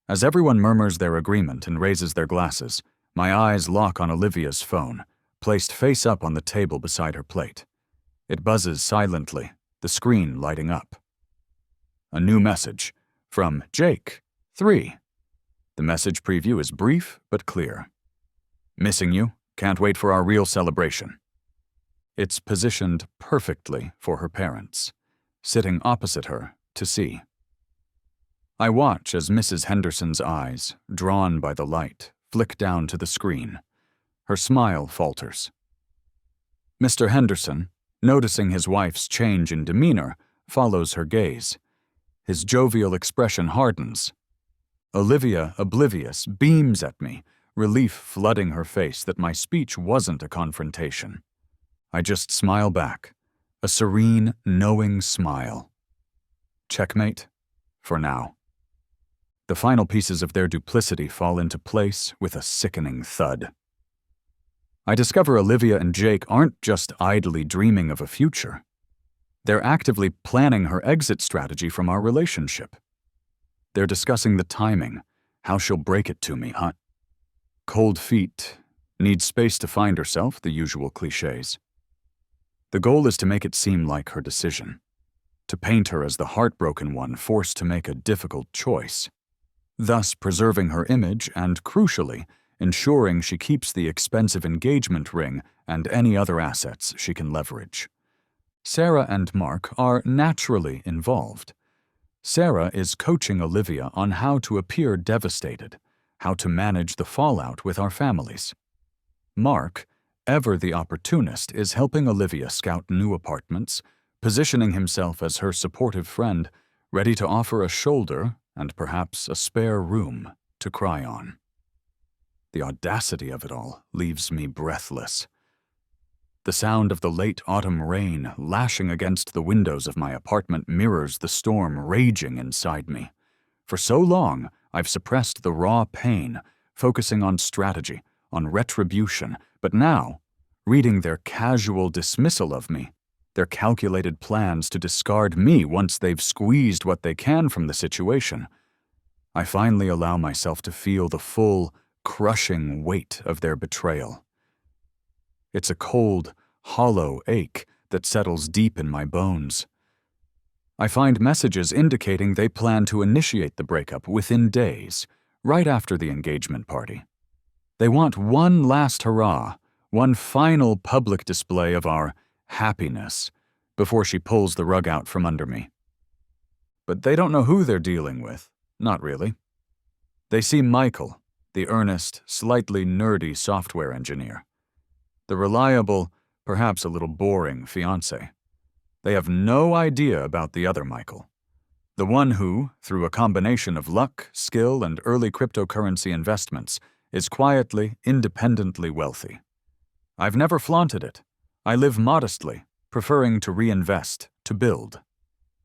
As everyone murmurs their agreement and raises their glasses, my eyes lock on Olivia's phone, placed face up on the table beside her plate. It buzzes silently, the screen lighting up. A new message from Jake, 3. The message preview is brief but clear. Missing you, can't wait for our real celebration. It's positioned perfectly for her parents, sitting opposite her to see. I watch as Mrs. Henderson's eyes, drawn by the light, flick down to the screen. Her smile falters. Mr. Henderson, noticing his wife's change in demeanor, follows her gaze. His jovial expression hardens. Olivia, oblivious, beams at me, relief flooding her face that my speech wasn't a confrontation. I just smile back, a serene, knowing smile. Checkmate, for now. The final pieces of their duplicity fall into place with a sickening thud. I discover Olivia and Jake aren't just idly dreaming of a future. They're actively planning her exit strategy from our relationship. They're discussing the timing, how she'll break it to me, Cold feet, needs space to find herself, the usual cliches. The goal is to make it seem like her decision, to paint her as the heartbroken one forced to make a difficult choice, thus preserving her image and, crucially, ensuring she keeps the expensive engagement ring and any other assets she can leverage. Sarah and Mark are naturally involved. Sarah is coaching Olivia on how to appear devastated, how to manage the fallout with our families. Mark, ever the opportunist, is helping Olivia scout new apartments, positioning himself as her supportive friend, ready to offer a shoulder and perhaps a spare room to cry on. The audacity of it all leaves me breathless. The sound of the late autumn rain lashing against the windows of my apartment mirrors the storm raging inside me. For so long, I've suppressed the raw pain, focusing on strategy, on retribution, but now, reading their casual dismissal of me, their calculated plans to discard me once they've squeezed what they can from the situation, I finally allow myself to feel the full, crushing weight of their betrayal. It's a cold, hollow ache that settles deep in my bones. I find messages indicating they plan to initiate the breakup within days, right after the engagement party. They want one last hurrah, one final public display of our happiness before she pulls the rug out from under me. But they don't know who they're dealing with, not really. They see Michael, the earnest, slightly nerdy software engineer. The reliable, perhaps a little boring fiancé. They have no idea about the other Michael. The one who, through a combination of luck, skill, and early cryptocurrency investments, is quietly, independently wealthy. I've never flaunted it. I live modestly, preferring to reinvest, to build.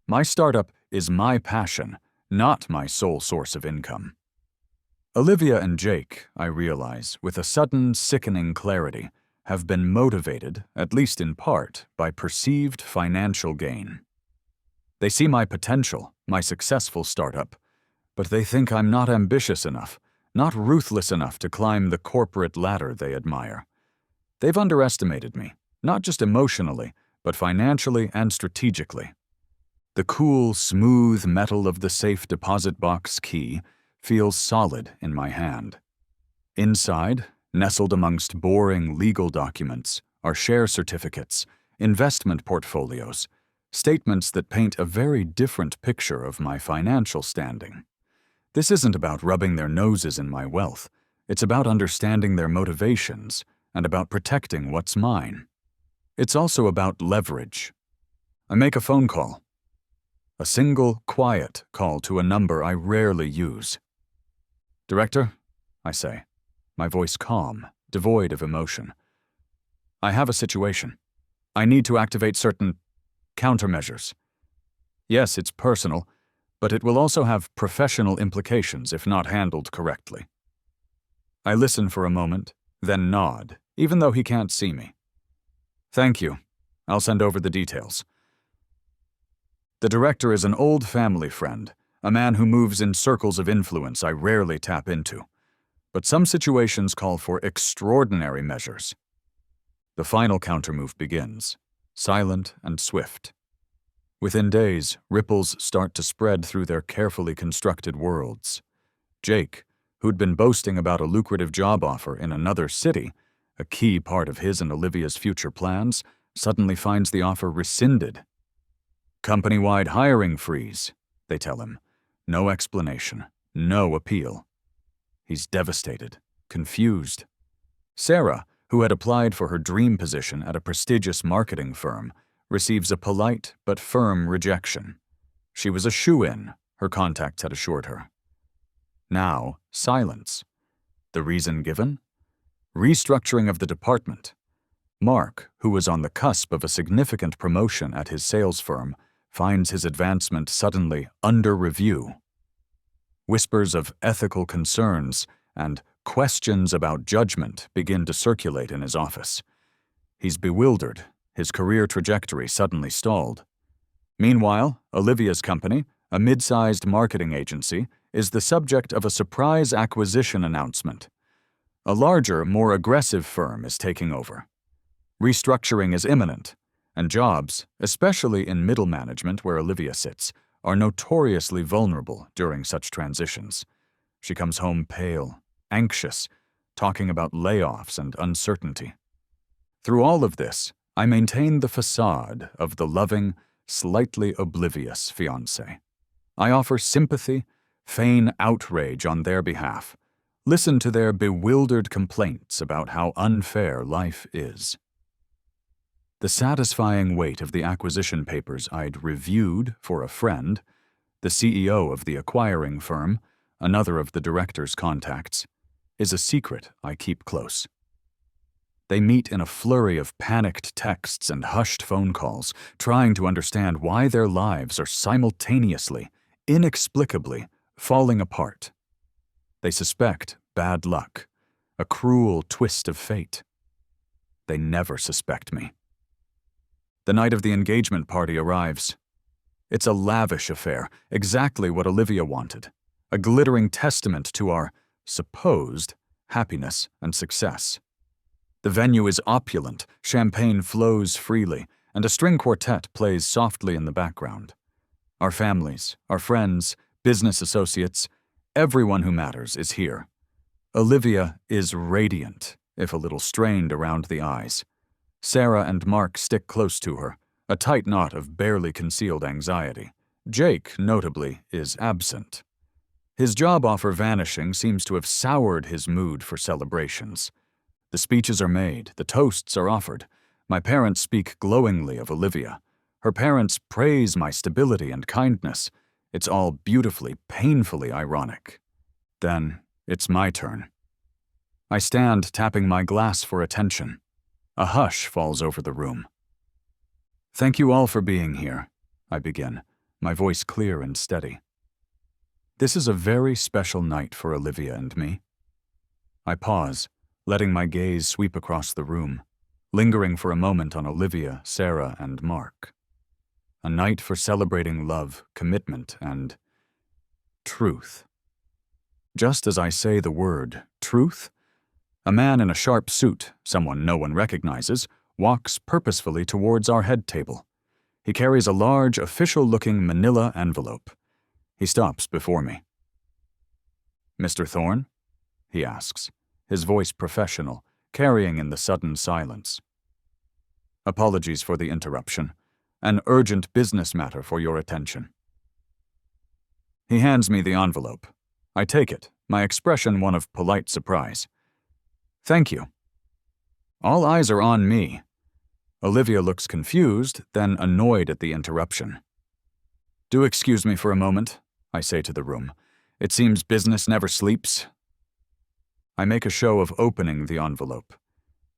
My startup is my passion, not my sole source of income. Olivia and Jake, I realize, with a sudden, sickening clarity, have been motivated, at least in part, by perceived financial gain. They see my potential, my successful startup, but they think I'm not ambitious enough, not ruthless enough to climb the corporate ladder they admire. They've underestimated me, not just emotionally, but financially and strategically. The cool, smooth metal of the safe deposit box key feels solid in my hand. Inside, nestled amongst boring legal documents, are share certificates, investment portfolios, statements that paint a very different picture of my financial standing. This isn't about rubbing their noses in my wealth. It's about understanding their motivations and about protecting what's mine. It's also about leverage. I make a phone call. A single, quiet call to a number I rarely use. "Director," I say, my voice calm, devoid of emotion. "I have a situation. I need to activate certain countermeasures. Yes, it's personal, but it will also have professional implications if not handled correctly. I listen for a moment, then nod, even though he can't see me. Thank you. I'll send over the details. The director is an old family friend, a man who moves in circles of influence I rarely tap into. But some situations call for extraordinary measures. The final countermove begins, silent and swift. Within days, ripples start to spread through their carefully constructed worlds. Jake, who'd been boasting about a lucrative job offer in another city, a key part of his and Olivia's future plans, suddenly finds the offer rescinded. Company-wide hiring freeze, they tell him. No explanation, no appeal. He's devastated, confused. Sarah, who had applied for her dream position at a prestigious marketing firm, receives a polite but firm rejection. She was a shoo-in, her contacts had assured her. Now, silence. The reason given? Restructuring of the department. Mark, who was on the cusp of a significant promotion at his sales firm, finds his advancement suddenly under review. Whispers of ethical concerns and questions about judgment begin to circulate in his office. He's bewildered, his career trajectory suddenly stalled. Meanwhile, Olivia's company, a mid-sized marketing agency, is the subject of a surprise acquisition announcement. A larger, more aggressive firm is taking over. Restructuring is imminent, and jobs, especially in middle management where Olivia sits, are notoriously vulnerable during such transitions. She comes home pale, anxious, talking about layoffs and uncertainty. Through all of this, I maintain the facade of the loving, slightly oblivious fiancé. I offer sympathy, feign outrage on their behalf, listen to their bewildered complaints about how unfair life is. The satisfying weight of the acquisition papers I'd reviewed for a friend, the CEO of the acquiring firm, another of the director's contacts, is a secret I keep close. They meet in a flurry of panicked texts and hushed phone calls, trying to understand why their lives are simultaneously, inexplicably, falling apart. They suspect bad luck, a cruel twist of fate. They never suspect me. The night of the engagement party arrives. It's a lavish affair, exactly what Olivia wanted, a glittering testament to our supposed happiness and success. The venue is opulent, champagne flows freely, and a string quartet plays softly in the background. Our families, our friends, business associates, everyone who matters is here. Olivia is radiant, if a little strained around the eyes. Sarah and Mark stick close to her, a tight knot of barely concealed anxiety. Jake, notably, is absent. His job offer vanishing seems to have soured his mood for celebrations. The speeches are made, the toasts are offered. My parents speak glowingly of Olivia. Her parents praise my stability and kindness. It's all beautifully, painfully ironic. Then, it's my turn. I stand tapping my glass for attention. A hush falls over the room. Thank you all for being here, I begin, my voice clear and steady. This is a very special night for Olivia and me. I pause, letting my gaze sweep across the room, lingering for a moment on Olivia, Sarah, and Mark. A night for celebrating love, commitment, and truth. Just as I say the word truth, a man in a sharp suit, someone no one recognizes, walks purposefully towards our head table. He carries a large, official-looking manila envelope. He stops before me. Mr. Thorne? He asks, his voice professional, carrying in the sudden silence. Apologies for the interruption. An urgent business matter for your attention. He hands me the envelope. I take it, my expression one of polite surprise. Thank you. All eyes are on me. Olivia looks confused, then annoyed at the interruption. Do excuse me for a moment, I say to the room. It seems business never sleeps. I make a show of opening the envelope.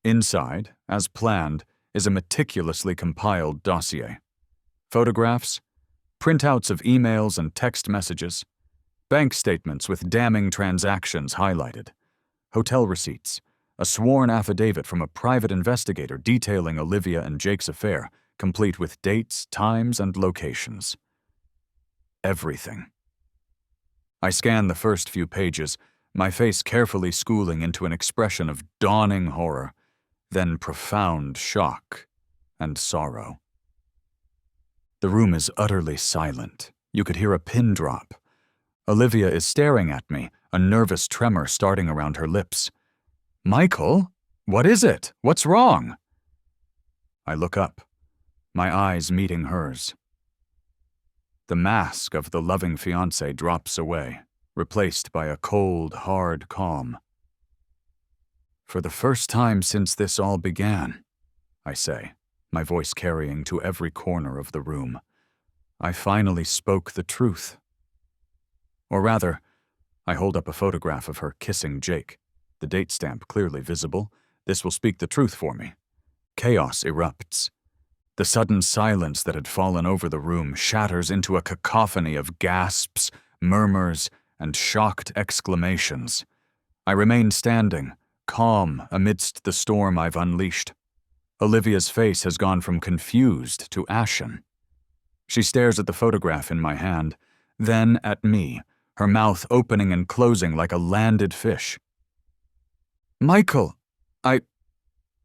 Inside, as planned, is a meticulously compiled dossier. Photographs, Printouts of emails and text messages. Bank statements with damning transactions highlighted. Hotel receipts. A sworn affidavit from a private investigator detailing Olivia and Jake's affair, complete with dates, times, and locations. Everything. I scan the first few pages, my face carefully schooling into an expression of dawning horror, then profound shock and sorrow. The room is utterly silent. You could hear a pin drop. Olivia is staring at me, a nervous tremor starting around her lips. "Michael? What is it? What's wrong?" I look up, my eyes meeting hers. The mask of the loving fiancé drops away, replaced by a cold, hard calm. "For the first time since this all began," I say, my voice carrying to every corner of the room, "I finally spoke the truth." Or rather, I hold up a photograph of her kissing Jake, the date stamp clearly visible. This will speak the truth for me. Chaos erupts. The sudden silence that had fallen over the room shatters into a cacophony of gasps, murmurs, and shocked exclamations. I remain standing, calm amidst the storm I've unleashed. Olivia's face has gone from confused to ashen. She stares at the photograph in my hand, then at me, her mouth opening and closing like a landed fish. "Michael,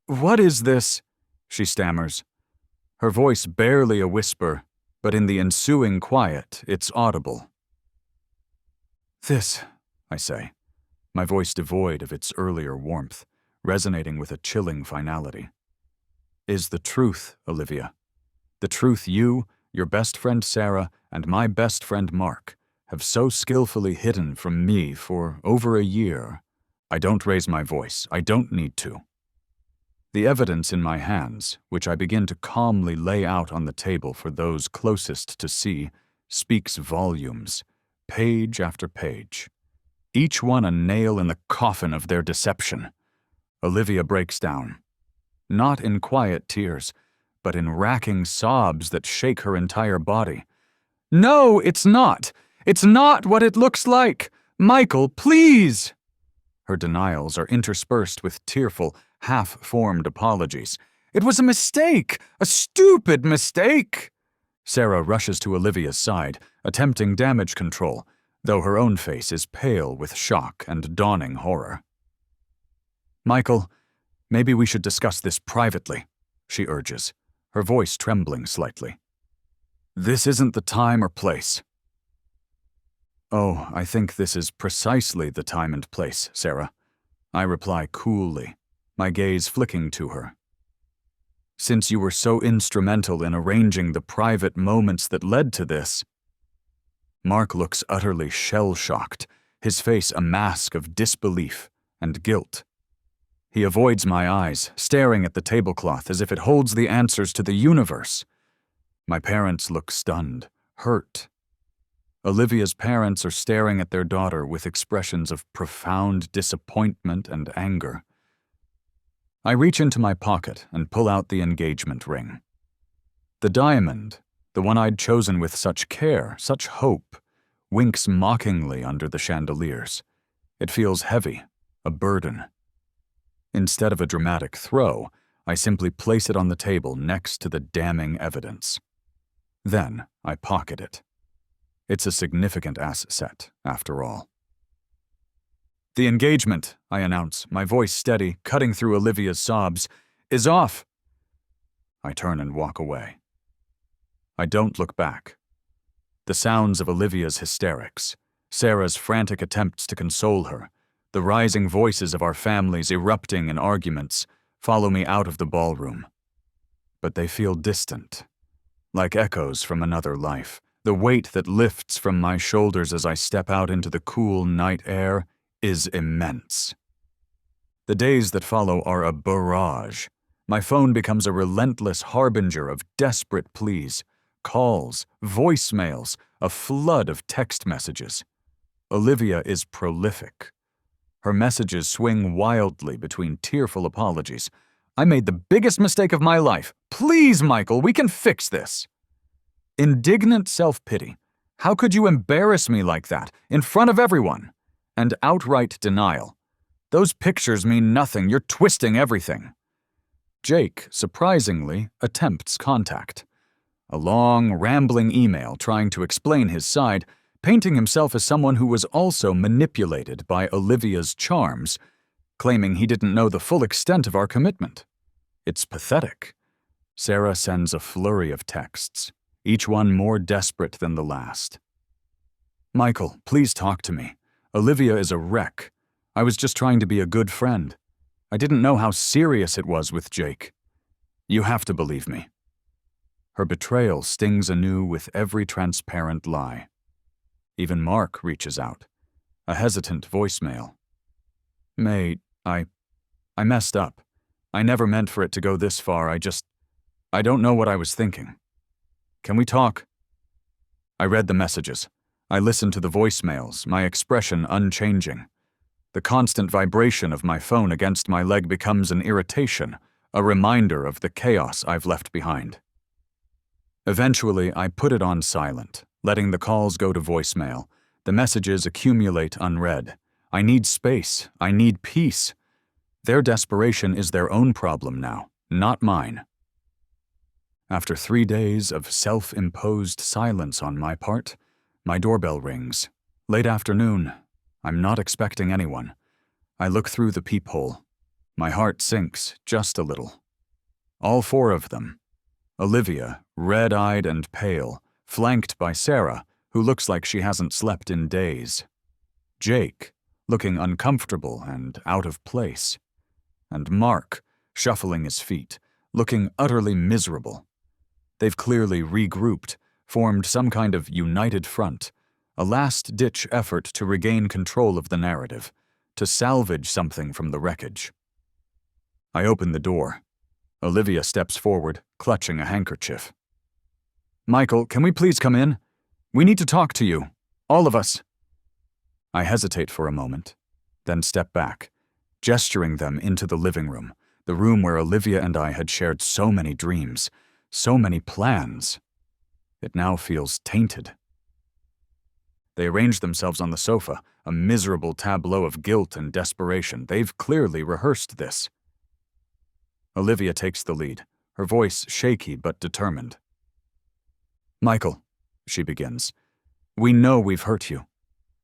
what is this?" she stammers. Her voice barely a whisper, but in the ensuing quiet, it's audible. "This," I say, my voice devoid of its earlier warmth, resonating with a chilling finality, "is the truth, Olivia. The truth you, your best friend Sarah, and my best friend Mark have so skillfully hidden from me for over a year. I don't raise my voice. I don't need to. The evidence in my hands, which I begin to calmly lay out on the table for those closest to see, speaks volumes, page after page. Each one a nail in the coffin of their deception." Olivia breaks down. Not in quiet tears, but in racking sobs that shake her entire body. "No, it's not! It's not what it looks like! Michael, please!" Her denials are interspersed with tearful, half-formed apologies. "It was a mistake! A stupid mistake!" Sarah rushes to Olivia's side, attempting damage control, though her own face is pale with shock and dawning horror. "Michael, maybe we should discuss this privately," she urges, her voice trembling slightly. "This isn't the time or place." "Oh, I think this is precisely the time and place, Sarah," I reply coolly, my gaze flicking to her. "Since you were so instrumental in arranging the private moments that led to this." Mark looks utterly shell-shocked, his face a mask of disbelief and guilt. He avoids my eyes, staring at the tablecloth as if it holds the answers to the universe. My parents look stunned, hurt. Olivia's parents are staring at their daughter with expressions of profound disappointment and anger. I reach into my pocket and pull out the engagement ring. The diamond, the one I'd chosen with such care, such hope, winks mockingly under the chandeliers. It feels heavy, a burden. Instead of a dramatic throw, I simply place it on the table next to the damning evidence. Then I pocket it. It's a significant asset, after all. "The engagement," I announce, my voice steady, cutting through Olivia's sobs, "is off." I turn and walk away. I don't look back. The sounds of Olivia's hysterics, Sarah's frantic attempts to console her, the rising voices of our families erupting in arguments, follow me out of the ballroom. But they feel distant, like echoes from another life. The weight that lifts from my shoulders as I step out into the cool night air is immense. The days that follow are a barrage. My phone becomes a relentless harbinger of desperate pleas, calls, voicemails, a flood of text messages. Olivia is prolific. Her messages swing wildly between tearful apologies. "I made the biggest mistake of my life. Please, Michael, we can fix this." Indignant self-pity. How could you embarrass me like that, in front of everyone? And outright denial. Those pictures mean nothing, you're twisting everything. Jake, surprisingly, attempts contact. A long, rambling email trying to explain his side, painting himself as someone who was also manipulated by Olivia's charms, claiming he didn't know the full extent of our commitment. It's pathetic. Sarah sends a flurry of texts, each one more desperate than the last. Michael, please talk to me. Olivia is a wreck. I was just trying to be a good friend. I didn't know how serious it was with Jake. You have to believe me. Her betrayal stings anew with every transparent lie. Even Mark reaches out, a hesitant voicemail. May, I messed up. I never meant for it to go this far. I don't know what I was thinking. Can we talk? I read the messages. I listened to the voicemails, my expression unchanging. The constant vibration of my phone against my leg becomes an irritation, a reminder of the chaos I've left behind. Eventually, I put it on silent, letting the calls go to voicemail. The messages accumulate unread. I need space. I need peace. Their desperation is their own problem now, not mine. After 3 days of self-imposed silence on my part, my doorbell rings. Late afternoon. I'm not expecting anyone. I look through the peephole. My heart sinks just a little. All 4 of them. Olivia, red-eyed and pale, flanked by Sarah, who looks like she hasn't slept in days. Jake, looking uncomfortable and out of place. And Mark, shuffling his feet, looking utterly miserable. They've clearly regrouped, formed some kind of united front, a last-ditch effort to regain control of the narrative, to salvage something from the wreckage. I open the door. Olivia steps forward, clutching a handkerchief. Michael, can we please come in? We need to talk to you. All of us. I hesitate for a moment, then step back, gesturing them into the living room, the room where Olivia and I had shared so many dreams, so many plans. It now feels tainted. They arrange themselves on the sofa, a miserable tableau of guilt and desperation. They've clearly rehearsed this. Olivia takes the lead, her voice shaky but determined. Michael, she begins, we know we've hurt you.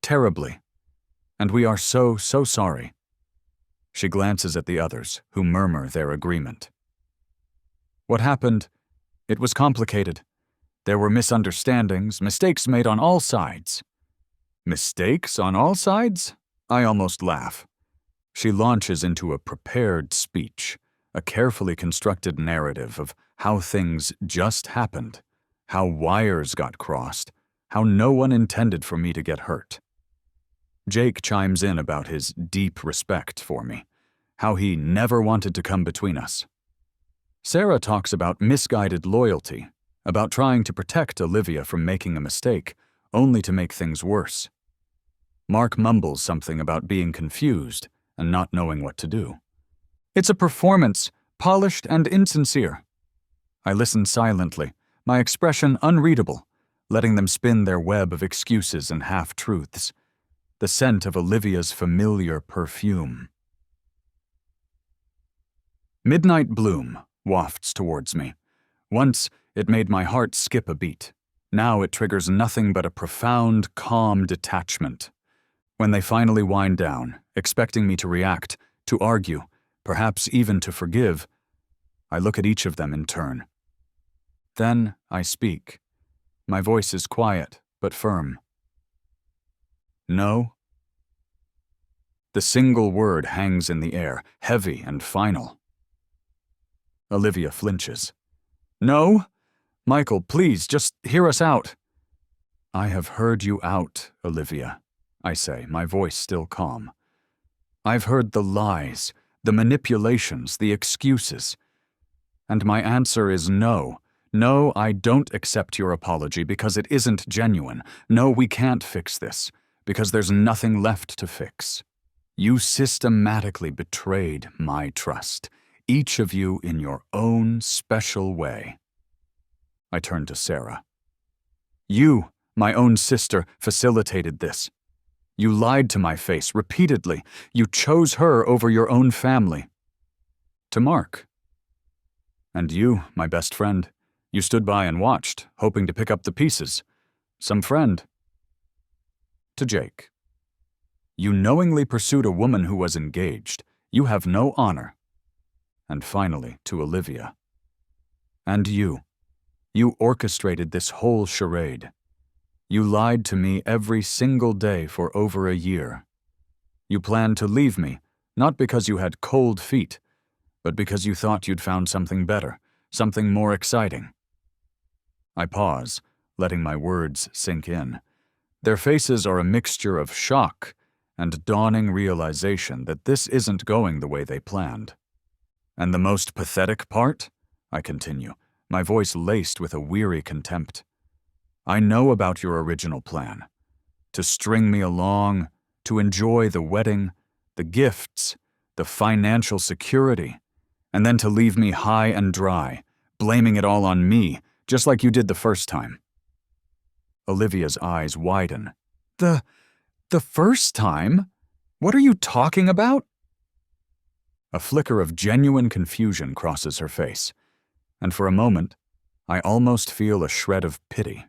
Terribly. And we are so sorry. She glances at the others, who murmur their agreement. What happened? It was complicated. There were misunderstandings, mistakes made on all sides. Mistakes on all sides? I almost laugh. She launches into a prepared speech, a carefully constructed narrative of how things just happened, how wires got crossed, how no one intended for me to get hurt. Jake chimes in about his deep respect for me, how he never wanted to come between us. Sarah talks about misguided loyalty, about trying to protect Olivia from making a mistake, only to make things worse. Mark mumbles something about being confused and not knowing what to do. It's a performance, polished and insincere. I listen silently, my expression unreadable, letting them spin their web of excuses and half-truths. The scent of Olivia's familiar perfume. Midnight bloom wafts towards me. Once, it made my heart skip a beat. Now it triggers nothing but a profound, calm detachment. When they finally wind down, expecting me to react, to argue, perhaps even to forgive, I look at each of them in turn. Then I speak. My voice is quiet, but firm. No. The single word hangs in the air, heavy and final. Olivia flinches. No? Michael, please, just hear us out. I have heard you out, Olivia, I say, my voice still calm. I've heard the lies, the manipulations, the excuses. And my answer is no. No, I don't accept your apology because it isn't genuine. No, we can't fix this, because there's nothing left to fix. You systematically betrayed my trust, each of you in your own special way. I turn to Sarah. You, my own sister, facilitated this. You lied to my face repeatedly. You chose her over your own family. To Mark. And you, my best friend, you stood by and watched, hoping to pick up the pieces. Some friend. To Jake. You knowingly pursued a woman who was engaged. You have no honor. And finally, to Olivia. And you. You orchestrated this whole charade. You lied to me every single day for over a year. You planned to leave me, not because you had cold feet, but because you thought you'd found something better, something more exciting. I pause, letting my words sink in. Their faces are a mixture of shock and dawning realization that this isn't going the way they planned. And the most pathetic part? I continue, my voice laced with a weary contempt. I know about your original plan. To string me along, to enjoy the wedding, the gifts, the financial security, and then to leave me high and dry, blaming it all on me, just like you did the first time. Olivia's eyes widen. The first time? What are you talking about? A flicker of genuine confusion crosses her face, and for a moment, I almost feel a shred of pity.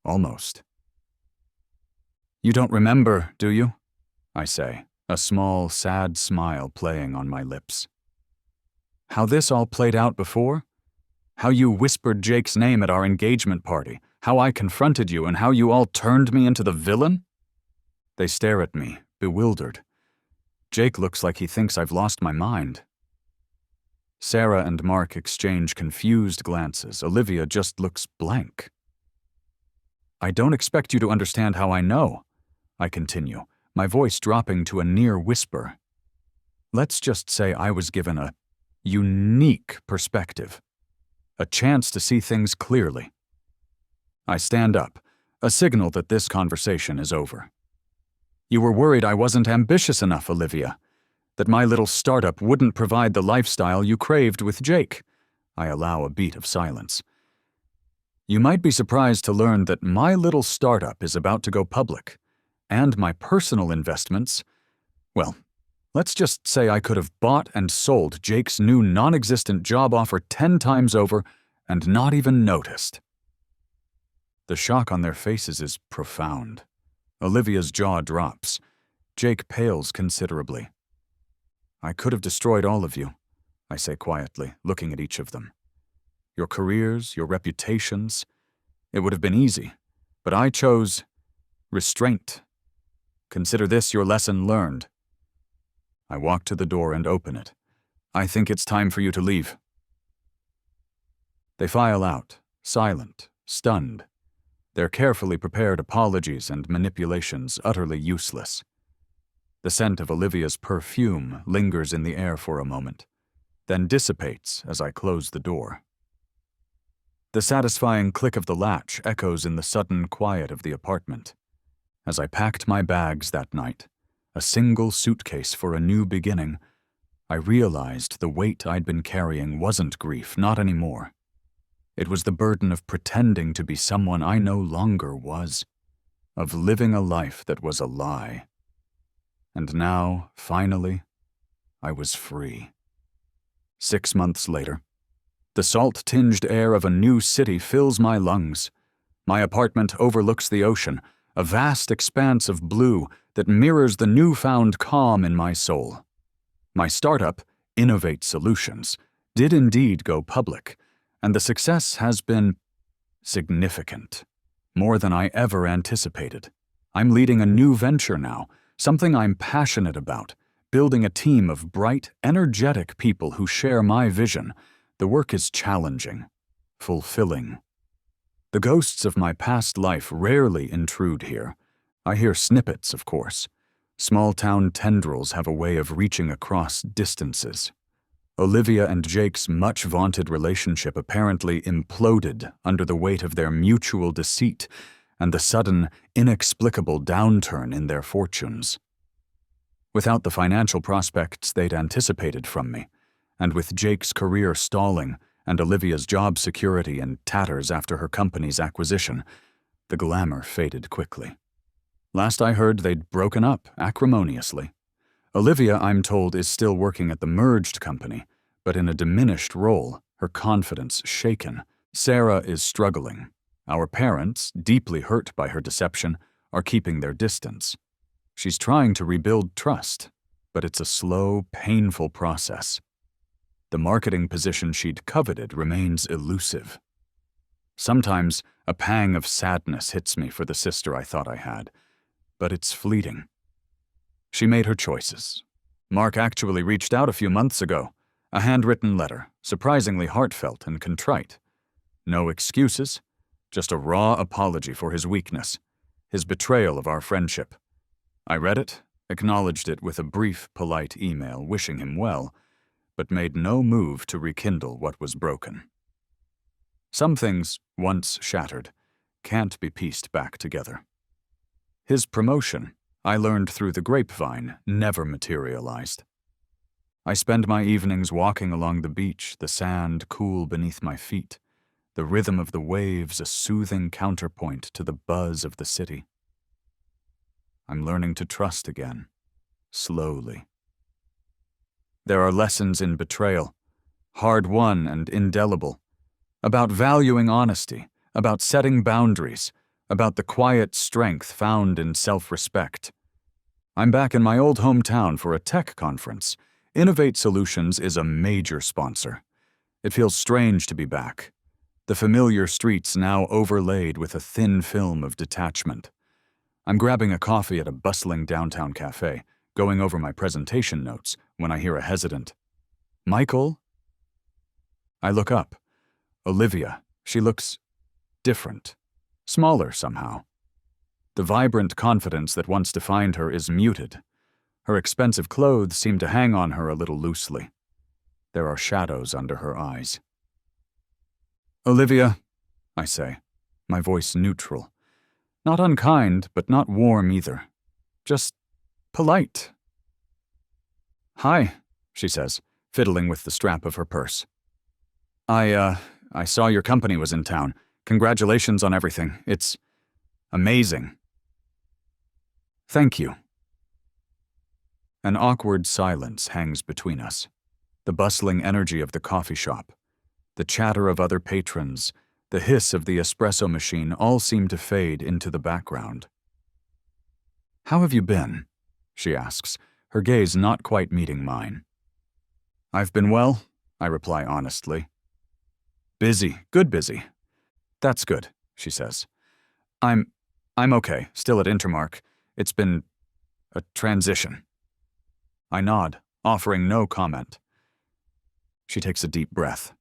Almost. You don't remember, do you? I say, a small, sad smile playing on my lips. How this all played out before? How you whispered Jake's name at our engagement party, how I confronted you, and how you all turned me into the villain? They stare at me, bewildered. Jake looks like he thinks I've lost my mind. Sarah and Mark exchange confused glances. Olivia just looks blank. I don't expect you to understand how I know, I continue, my voice dropping to a near whisper. Let's just say I was given a unique perspective, a chance to see things clearly. I stand up, a signal that this conversation is over. You were worried I wasn't ambitious enough, Olivia, that my little startup wouldn't provide the lifestyle you craved with Jake. I allow a beat of silence. You might be surprised to learn that my little startup is about to go public, and my personal investments, well, let's just say I could have bought and sold Jake's new non-existent job offer 10 times over and not even noticed. The shock on their faces is profound. Olivia's jaw drops. Jake pales considerably. I could have destroyed all of you, I say quietly, looking at each of them. Your careers, your reputations. It would have been easy, but I chose restraint. Consider this your lesson learned. I walk to the door and open it. I think it's time for you to leave. They file out, silent, stunned. Their carefully prepared apologies and manipulations utterly useless. The scent of Olivia's perfume lingers in the air for a moment, then dissipates as I close the door. The satisfying click of the latch echoes in the sudden quiet of the apartment. As I packed my bags that night, a single suitcase for a new beginning, I realized the weight I'd been carrying wasn't grief, not anymore. It was the burden of pretending to be someone I no longer was, of living a life that was a lie. And now, finally, I was free. 6 months later, the salt-tinged air of a new city fills my lungs. My apartment overlooks the ocean, a vast expanse of blue that mirrors the newfound calm in my soul. My startup, Innovate Solutions, did indeed go public, and the success has been significant, more than I ever anticipated. I'm leading a new venture now, something I'm passionate about, building a team of bright, energetic people who share my vision. The work is challenging, fulfilling. The ghosts of my past life rarely intrude here. I hear snippets, of course. Small-town tendrils have a way of reaching across distances. Olivia and Jake's much-vaunted relationship apparently imploded under the weight of their mutual deceit and the sudden, inexplicable downturn in their fortunes. Without the financial prospects they'd anticipated from me, and with Jake's career stalling and Olivia's job security in tatters after her company's acquisition, the glamour faded quickly. Last I heard, they'd broken up acrimoniously. Olivia, I'm told, is still working at the merged company, but in a diminished role, her confidence shaken. Sarah is struggling. Our parents, deeply hurt by her deception, are keeping their distance. She's trying to rebuild trust, but it's a slow, painful process. The marketing position she'd coveted remains elusive. Sometimes a pang of sadness hits me for the sister I thought I had, but it's fleeting. She made her choices. Mark actually reached out a few months ago, a handwritten letter, surprisingly heartfelt and contrite. No excuses, just a raw apology for his weakness, his betrayal of our friendship. I read it, acknowledged it with a brief, polite email wishing him well, but made no move to rekindle what was broken. Some things, once shattered, can't be pieced back together. His promotion, I learned through the grapevine, never materialized. I spend my evenings walking along the beach, the sand cool beneath my feet, the rhythm of the waves a soothing counterpoint to the buzz of the city. I'm learning to trust again, slowly. There are lessons in betrayal, hard-won and indelible, about valuing honesty, about setting boundaries, about the quiet strength found in self-respect. I'm back in my old hometown for a tech conference. Innovate Solutions is a major sponsor. It feels strange to be back. The familiar streets now overlaid with a thin film of detachment. I'm grabbing a coffee at a bustling downtown cafe, going over my presentation notes, when I hear a hesitant, "Michael?" I look up. Olivia. She looks different, smaller somehow. The vibrant confidence that once defined her is muted. Her expensive clothes seem to hang on her a little loosely. There are shadows under her eyes. "Olivia," I say, my voice neutral. Not unkind, but not warm either. Just polite. "Hi," she says, fiddling with the strap of her purse. I saw your company was in town. Congratulations on everything. It's amazing." "Thank you." An awkward silence hangs between us. The bustling energy of the coffee shop, the chatter of other patrons, the hiss of the espresso machine all seem to fade into the background. "How have you been?" she asks, her gaze not quite meeting mine. "I've been well," I reply honestly. "Busy, good busy." "That's good," she says. I'm okay, still at Intermark. It's been a transition." I nod, offering no comment. She takes a deep breath.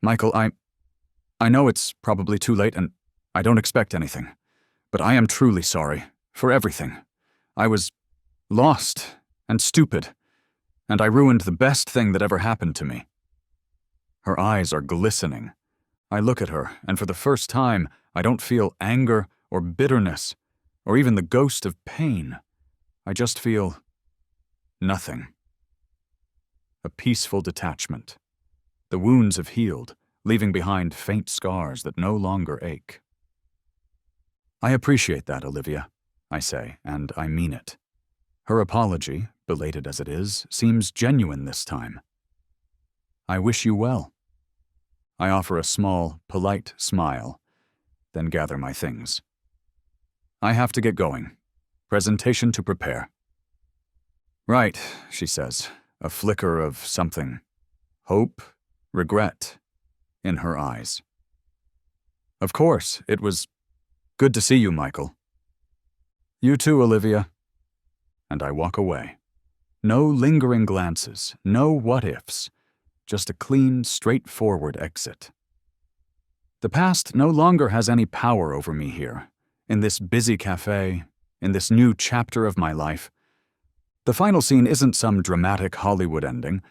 "Michael, I know it's probably too late and I don't expect anything, but I am truly sorry for everything. I was lost and stupid, and I ruined the best thing that ever happened to me." Her eyes are glistening. I look at her, and for the first time, I don't feel anger or bitterness, or even the ghost of pain. I just feel nothing. A peaceful detachment. The wounds have healed, leaving behind faint scars that no longer ache. "I appreciate that, Olivia," I say, and I mean it. Her apology, belated as it is, seems genuine this time. "I wish you well." I offer a small, polite smile, then gather my things. "I have to get going. Presentation to prepare." "Right," she says, a flicker of something. Hope, regret, in her eyes. "Of course, it was good to see you, Michael." "You too, Olivia." And I walk away. No lingering glances, no what-ifs, just a clean, straightforward exit. The past no longer has any power over me here, in this busy cafe, in this new chapter of my life. The final scene isn't some dramatic Hollywood ending.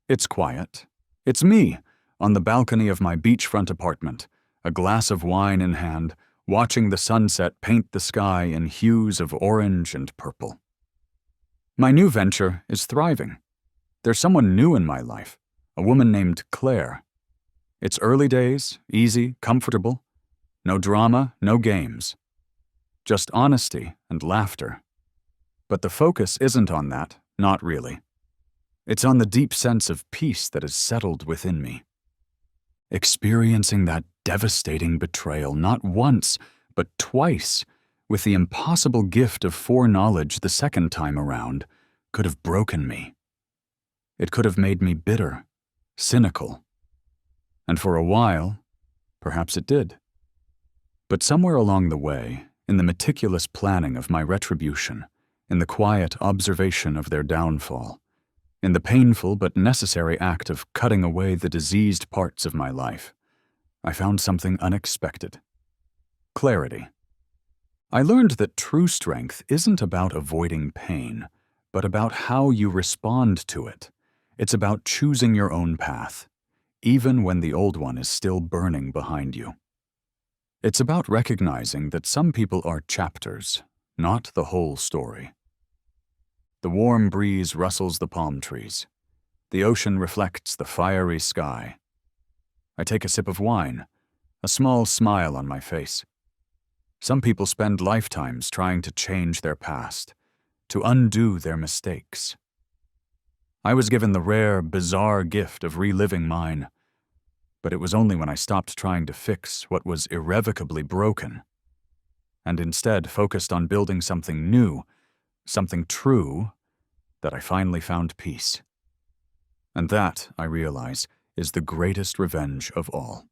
It's quiet. It's me, on the balcony of my beachfront apartment, a glass of wine in hand, watching the sunset paint the sky in hues of orange and purple. My new venture is thriving. There's someone new in my life, a woman named Claire. It's early days, easy, comfortable. No drama, no games. Just honesty and laughter. But the focus isn't on that, not really. It's on the deep sense of peace that has settled within me. Experiencing that devastating betrayal not once, but twice, with the impossible gift of foreknowledge the second time around, could have broken me. It could have made me bitter, cynical. And for a while, perhaps it did. But somewhere along the way, in the meticulous planning of my retribution, in the quiet observation of their downfall, in the painful but necessary act of cutting away the diseased parts of my life, I found something unexpected. Clarity. I learned that true strength isn't about avoiding pain, but about how you respond to it. It's about choosing your own path, even when the old one is still burning behind you. It's about recognizing that some people are chapters, not the whole story. The warm breeze rustles the palm trees. The ocean reflects the fiery sky. I take a sip of wine, a small smile on my face. Some people spend lifetimes trying to change their past, to undo their mistakes. I was given the rare, bizarre gift of reliving mine, but it was only when I stopped trying to fix what was irrevocably broken, and instead focused on building something new, something true, that I finally found peace. And that, I realize, is the greatest revenge of all.